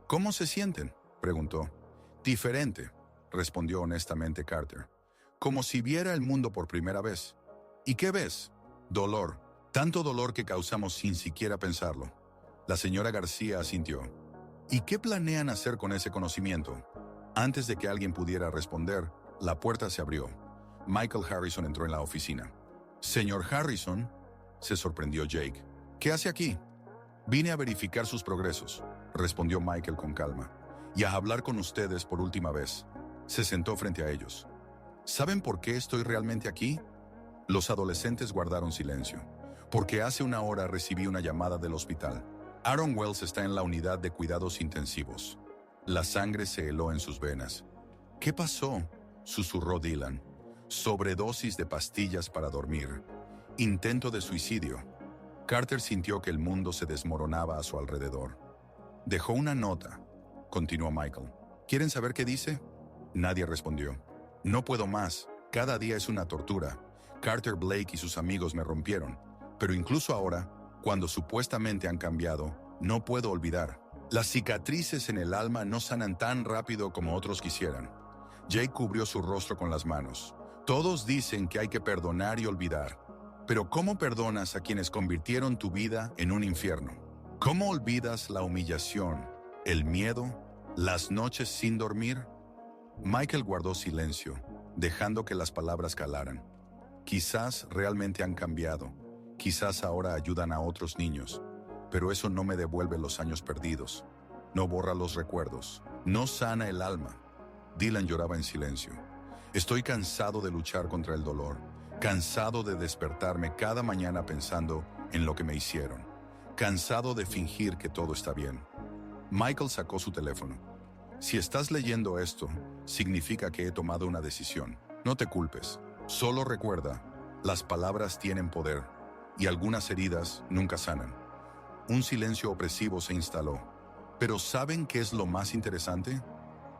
«¿Cómo se sienten?», preguntó. «Diferente», respondió honestamente Carter. «Como si viera el mundo por primera vez». «¿Y qué ves?». «Dolor. Tanto dolor que causamos sin siquiera pensarlo». La señora García asintió. «¿Y qué planean hacer con ese conocimiento?». Antes de que alguien pudiera responder, la puerta se abrió. Michael Harrison entró en la oficina. «Señor Harrison», se sorprendió Jake. «¿Qué hace aquí?». «Vine a verificar sus progresos», respondió Michael con calma. «Y a hablar con ustedes por última vez». Se sentó frente a ellos. «¿Saben por qué estoy realmente aquí?». Los adolescentes guardaron silencio. «Porque hace una hora recibí una llamada del hospital. Aaron Wells está en la unidad de cuidados intensivos». La sangre se heló en sus venas. «¿Qué pasó?», susurró Dylan. «Sobredosis de pastillas para dormir. Intento de suicidio». Carter sintió que el mundo se desmoronaba a su alrededor. «Dejó una nota», continuó Michael. «¿Quieren saber qué dice?». Nadie respondió. «No puedo más. Cada día es una tortura. Carter Blake y sus amigos me rompieron. Pero incluso ahora, cuando supuestamente han cambiado, no puedo olvidar. Las cicatrices en el alma no sanan tan rápido como otros quisieran. Jake cubrió su rostro con las manos. Todos dicen que hay que perdonar y olvidar. Pero ¿cómo perdonas a quienes convirtieron tu vida en un infierno? ¿Cómo olvidas la humillación, el miedo, las noches sin dormir? Michael guardó silencio, dejando que las palabras calaran. Quizás realmente han cambiado. Quizás ahora ayudan a otros niños. Pero eso no me devuelve los años perdidos. No borra los recuerdos. No sana el alma. Dylan lloraba en silencio. Estoy cansado de luchar contra el dolor. Cansado de despertarme cada mañana pensando en lo que me hicieron. Cansado de fingir que todo está bien. Michael sacó su teléfono. Si estás leyendo esto, significa que he tomado una decisión. No te culpes. Solo recuerda, las palabras tienen poder, y algunas heridas nunca sanan. Un silencio opresivo se instaló. ¿Pero saben qué es lo más interesante?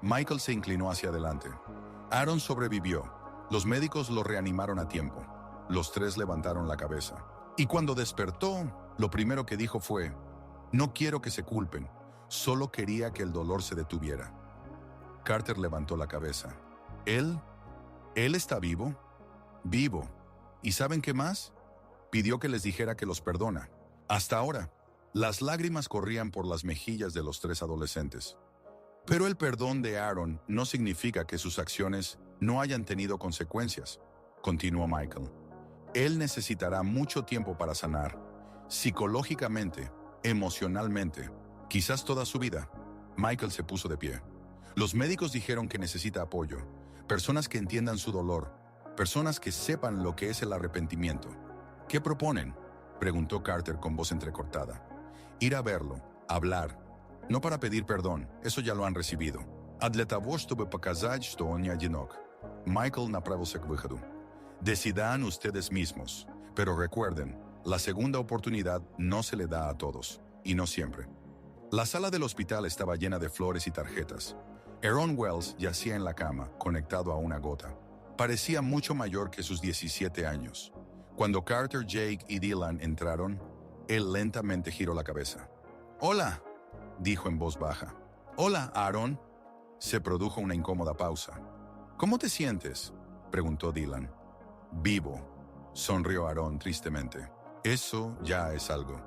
Michael se inclinó hacia adelante. Aaron sobrevivió. Los médicos lo reanimaron a tiempo. Los tres levantaron la cabeza. Y cuando despertó, lo primero que dijo fue, no quiero que se culpen, solo quería que el dolor se detuviera. Carter levantó la cabeza. ¿Él está vivo? Vivo. ¿Y saben qué más? Pidió que les dijera que los perdona. Hasta ahora, las lágrimas corrían por las mejillas de los tres adolescentes. Pero el perdón de Aaron no significa que sus acciones no hayan tenido consecuencias, continuó Michael. Él necesitará mucho tiempo para sanar, psicológicamente, emocionalmente, quizás toda su vida. Michael se puso de pie. Los médicos dijeron que necesita apoyo, personas que entiendan su dolor, personas que sepan lo que es el arrepentimiento. ¿Qué proponen?, preguntó Carter con voz entrecortada. Ir a verlo, hablar. No para pedir perdón, eso ya lo han recibido. А для того, чтобы показать, что он не одинок. Michael направился к выходу. Decidan ustedes mismos, pero recuerden, la segunda oportunidad no se le da a todos, y no siempre. La sala del hospital estaba llena de flores y tarjetas. Aaron Wells yacía en la cama, conectado a una gota. Parecía mucho mayor que sus 17 años. Cuando Carter, Jake y Dylan entraron, él lentamente giró la cabeza. «Hola», dijo en voz baja. «Hola, Aaron». Se produjo una incómoda pausa. «¿Cómo te sientes?», preguntó Dylan. «Vivo», sonrió Aaron tristemente. «Eso ya es algo».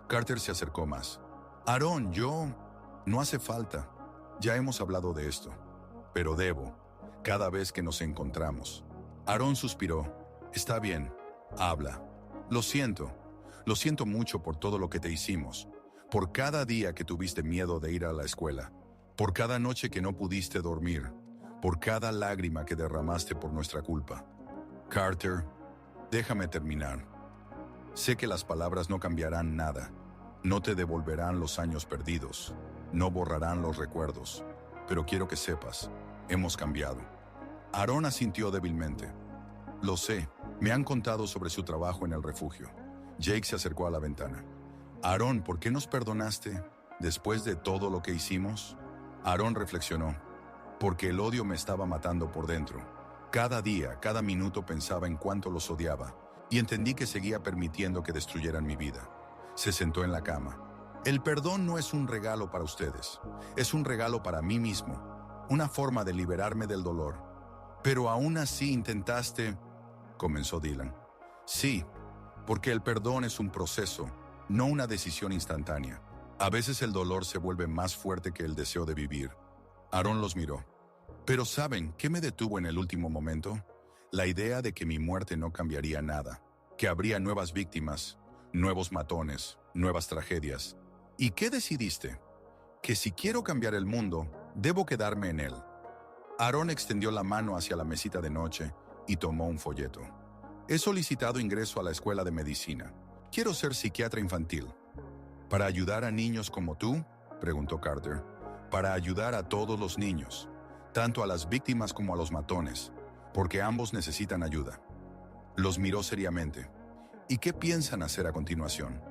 Carter se acercó más. «Aaron, no hace falta. Ya hemos hablado de esto. Pero debo, cada vez que nos encontramos». Aaron suspiró. «Está bien, habla. Lo siento mucho por todo lo que te hicimos. Por cada día que tuviste miedo de ir a la escuela. Por cada noche que no pudiste dormir. Por cada lágrima que derramaste por nuestra culpa. Carter, déjame terminar. Sé que las palabras no cambiarán nada. No te devolverán los años perdidos. No borrarán los recuerdos. Pero quiero que sepas, hemos cambiado». Aaron asintió débilmente. «Lo sé, me han contado sobre su trabajo en el refugio». Jake se acercó a la ventana. «Aaron, ¿por qué nos perdonaste después de todo lo que hicimos?» Aaron reflexionó. «Porque el odio me estaba matando por dentro. Cada día, cada minuto pensaba en cuánto los odiaba, y entendí que seguía permitiendo que destruyeran mi vida». Se sentó en la cama. «El perdón no es un regalo para ustedes. Es un regalo para mí mismo. Una forma de liberarme del dolor. Pero aún así intentaste», comenzó Dylan. «Sí, porque el perdón es un proceso, no una decisión instantánea. A veces el dolor se vuelve más fuerte que el deseo de vivir». Aaron los miró. «Pero ¿saben qué me detuvo en el último momento? La idea de que mi muerte no cambiaría nada, que habría nuevas víctimas, nuevos matones, nuevas tragedias. ¿Y qué decidiste? Que si quiero cambiar el mundo, debo quedarme en él». Aaron extendió la mano hacia la mesita de noche y tomó un folleto. «He solicitado ingreso a la escuela de medicina. Quiero ser psiquiatra infantil». «¿Para ayudar a niños como tú?», preguntó Carter. «Para ayudar a todos los niños, tanto a las víctimas como a los matones, porque ambos necesitan ayuda». Los miró seriamente. «¿Y qué piensan hacer a continuación?».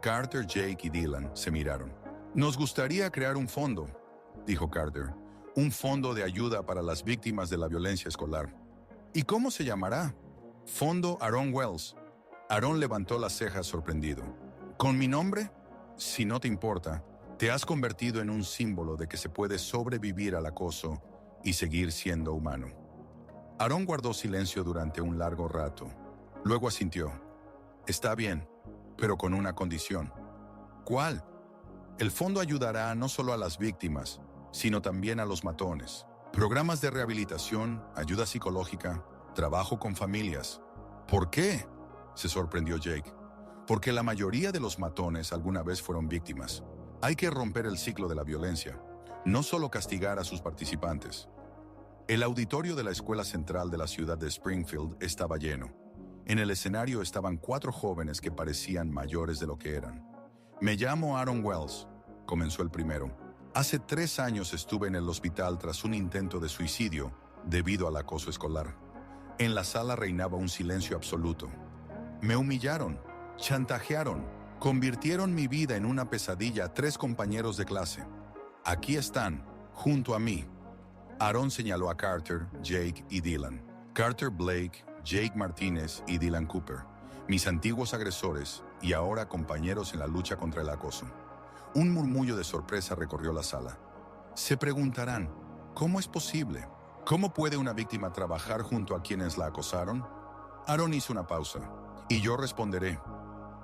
Carter, Jake y Dylan se miraron. «Nos gustaría crear un fondo», dijo Carter. «Un fondo de ayuda para las víctimas de la violencia escolar». ¿Y cómo se llamará? Fondo Aaron Wells. Aaron levantó las cejas sorprendido. ¿Con mi nombre? Si no te importa, te has convertido en un símbolo de que se puede sobrevivir al acoso y seguir siendo humano. Aaron guardó silencio durante un largo rato. Luego asintió. Está bien, pero con una condición. ¿Cuál? El fondo ayudará no solo a las víctimas, sino también a los matones. Programas de rehabilitación, ayuda psicológica, trabajo con familias. ¿Por qué?, se sorprendió Jake. Porque la mayoría de los matones alguna vez fueron víctimas. Hay que romper el ciclo de la violencia, no solo castigar a sus participantes. El auditorio de la Escuela Central de la ciudad de Springfield estaba lleno. En el escenario estaban 4 jóvenes que parecían mayores de lo que eran. Me llamo Aaron Wells, comenzó el primero. Hace 3 años estuve en el hospital tras un intento de suicidio debido al acoso escolar. En la sala reinaba un silencio absoluto. Me humillaron, chantajearon, convirtieron mi vida en una pesadilla a 3 compañeros de clase. Aquí están, junto a mí. Aaron señaló a Carter, Jake y Dylan. Carter Blake, Jake Martínez y Dylan Cooper, mis antiguos agresores y ahora compañeros en la lucha contra el acoso. Un murmullo de sorpresa recorrió la sala. Se preguntarán, ¿cómo es posible? ¿Cómo puede una víctima trabajar junto a quienes la acosaron? Aaron hizo una pausa. Y yo responderé,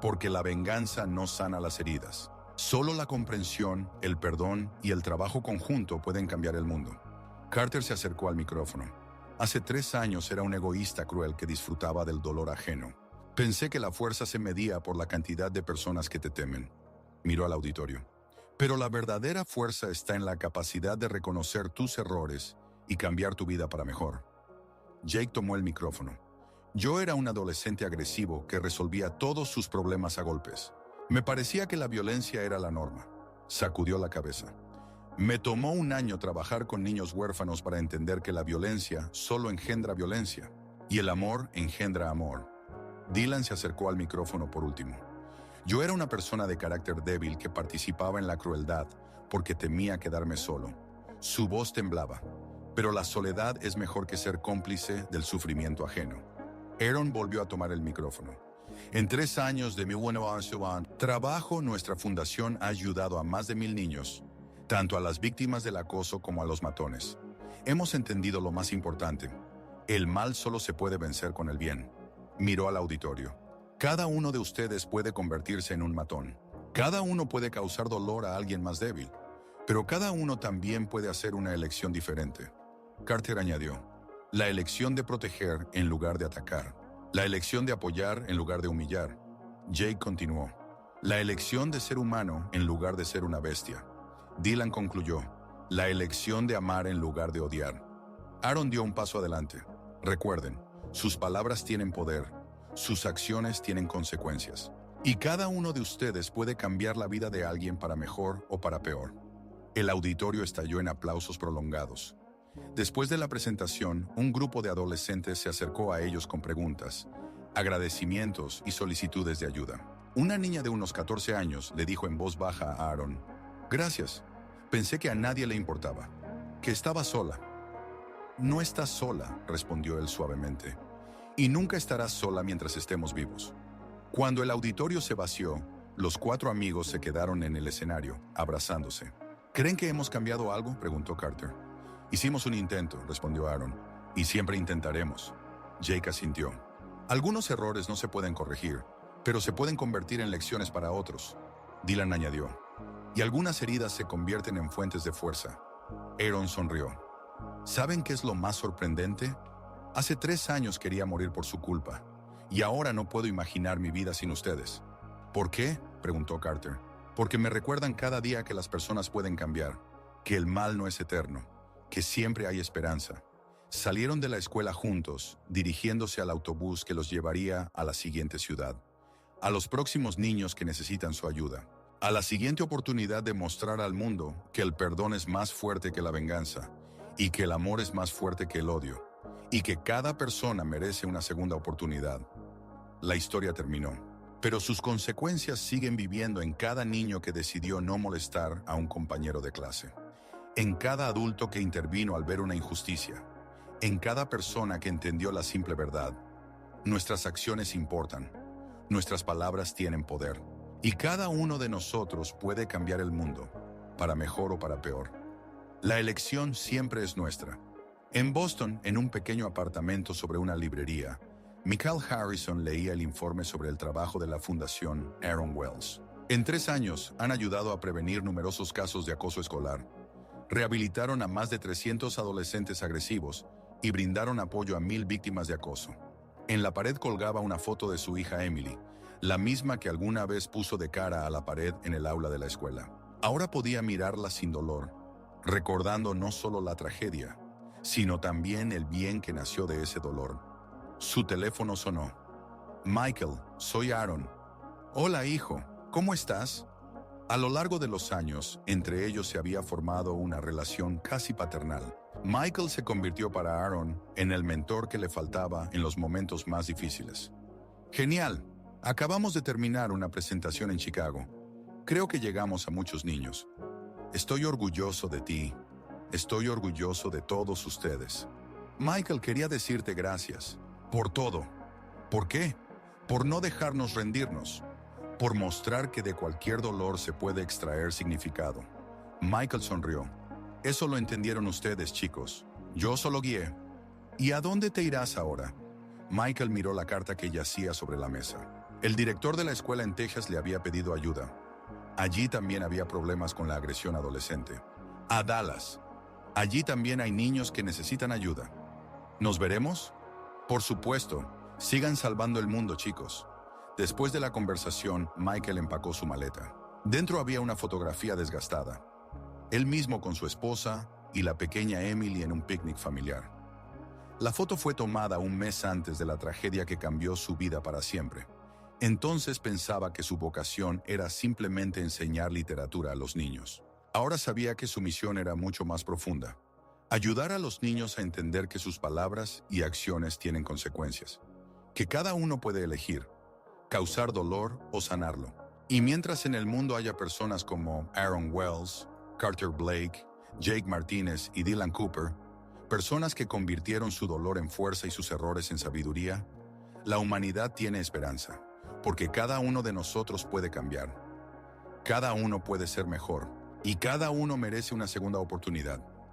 porque la venganza no sana las heridas. Solo la comprensión, el perdón y el trabajo conjunto pueden cambiar el mundo. Carter se acercó al micrófono. Hace 3 años era un egoísta cruel que disfrutaba del dolor ajeno. Pensé que la fuerza se medía por la cantidad de personas que te temen. Miró al auditorio. Pero la verdadera fuerza está en la capacidad de reconocer tus errores y cambiar tu vida para mejor. Jake tomó el micrófono. Yo era un adolescente agresivo que resolvía todos sus problemas a golpes. Me parecía que la violencia era la norma. Sacudió la cabeza. Me tomó 1 año trabajar con niños huérfanos para entender que la violencia solo engendra violencia y el amor engendra amor. Dylan se acercó al micrófono por último. Yo era una persona de carácter débil que participaba en la crueldad porque temía quedarme solo. Su voz temblaba, pero la soledad es mejor que ser cómplice del sufrimiento ajeno. Aaron volvió a tomar el micrófono. En 3 años de mi trabajo, nuestra fundación ha ayudado a más de 1000 niños, tanto a las víctimas del acoso como a los matones. Hemos entendido lo más importante. El mal solo se puede vencer con el bien. Miró al auditorio. Cada uno de ustedes puede convertirse en un matón. Cada uno puede causar dolor a alguien más débil. Pero cada uno también puede hacer una elección diferente. Carter añadió. La elección de proteger en lugar de atacar. La elección de apoyar en lugar de humillar. Jake continuó. La elección de ser humano en lugar de ser una bestia. Dylan concluyó. La elección de amar en lugar de odiar. Aaron dio un paso adelante. Recuerden, sus palabras tienen poder. Sus acciones tienen consecuencias. Y cada uno de ustedes puede cambiar la vida de alguien para mejor o para peor. El auditorio estalló en aplausos prolongados. Después de la presentación, un grupo de adolescentes se acercó a ellos con preguntas, agradecimientos y solicitudes de ayuda. Una niña de unos 14 años le dijo en voz baja a Aaron, «Gracias, pensé que a nadie le importaba, que estaba sola». «No estás sola», respondió él suavemente, «y nunca estarás sola mientras estemos vivos». Cuando el auditorio se vació, los 4 amigos se quedaron en el escenario, abrazándose. «¿Creen que hemos cambiado algo?», preguntó Carter. «Hicimos un intento», respondió Aaron, «y siempre intentaremos». Jake asintió. «Algunos errores no se pueden corregir, pero se pueden convertir en lecciones para otros», Dylan añadió. «Y algunas heridas se convierten en fuentes de fuerza». Aaron sonrió. ¿Saben qué es lo más sorprendente? Hace 3 años quería morir por su culpa, y ahora no puedo imaginar mi vida sin ustedes. ¿Por qué?, preguntó Carter. «Porque me recuerdan cada día que las personas pueden cambiar, que el mal no es eterno, que siempre hay esperanza». Salieron de la escuela juntos, dirigiéndose al autobús que los llevaría a la siguiente ciudad, a los próximos niños que necesitan su ayuda, a la siguiente oportunidad de mostrar al mundo que el perdón es más fuerte que la venganza, y que el amor es más fuerte que el odio, y que cada persona merece una segunda oportunidad. La historia terminó, pero sus consecuencias siguen viviendo en cada niño que decidió no molestar a un compañero de clase, en cada adulto que intervino al ver una injusticia, En cada persona que entendió la simple verdad, nuestras acciones importan, nuestras palabras tienen poder, y cada uno de nosotros puede cambiar el mundo, para mejor o para peor. La elección siempre es nuestra. En Boston, en un pequeño apartamento sobre una librería, Michael Harrison leía el informe sobre el trabajo de la Fundación Aaron Wells. En 3 años han ayudado a prevenir numerosos casos de acoso escolar, rehabilitaron a más de 300 adolescentes agresivos y brindaron apoyo a 1000 víctimas de acoso. En la pared colgaba una foto de su hija Emily, la misma que alguna vez puso de cara a la pared en el aula de la escuela. Ahora podía mirarla sin dolor, recordando no solo la tragedia, sino también el bien que nació de ese dolor. Su teléfono sonó. Michael, soy Aaron. Hola, hijo, ¿cómo estás? A lo largo de los años, entre ellos se había formado una relación casi paternal. Michael se convirtió para Aaron en el mentor que le faltaba en los momentos más difíciles. Genial, acabamos de terminar una presentación en Chicago. Creo que llegamos a muchos niños. Estoy orgulloso de ti. Estoy orgulloso de todos ustedes. Michael, quería decirte gracias. Por todo. ¿Por qué? Por no dejarnos rendirnos. Por mostrar que de cualquier dolor se puede extraer significado. Michael sonrió. Eso lo entendieron ustedes, chicos. Yo solo guié. ¿Y a dónde te irás ahora? Michael miró la carta que yacía sobre la mesa. El director de la escuela en Texas le había pedido ayuda. Allí también había problemas con la agresión adolescente. A Dallas. Allí también hay niños que necesitan ayuda. ¿Nos veremos? Por supuesto. Sigan salvando el mundo, chicos. Después de la conversación, Michael empacó su maleta. Dentro había una fotografía desgastada. Él mismo con su esposa y la pequeña Emily en un picnic familiar. La foto fue tomada un mes antes de la tragedia que cambió su vida para siempre. Entonces pensaba que su vocación era simplemente enseñar literatura a los niños. Ahora sabía que su misión era mucho más profunda. Ayudar a los niños a entender que sus palabras y acciones tienen consecuencias. Que cada uno puede elegir, causar dolor o sanarlo. Y mientras en el mundo haya personas como Aaron Wells, Carter Blake, Jake Martínez y Dylan Cooper, personas que convirtieron su dolor en fuerza y sus errores en sabiduría, la humanidad tiene esperanza, porque cada uno de nosotros puede cambiar. Cada uno puede ser mejor, y cada uno merece una segunda oportunidad.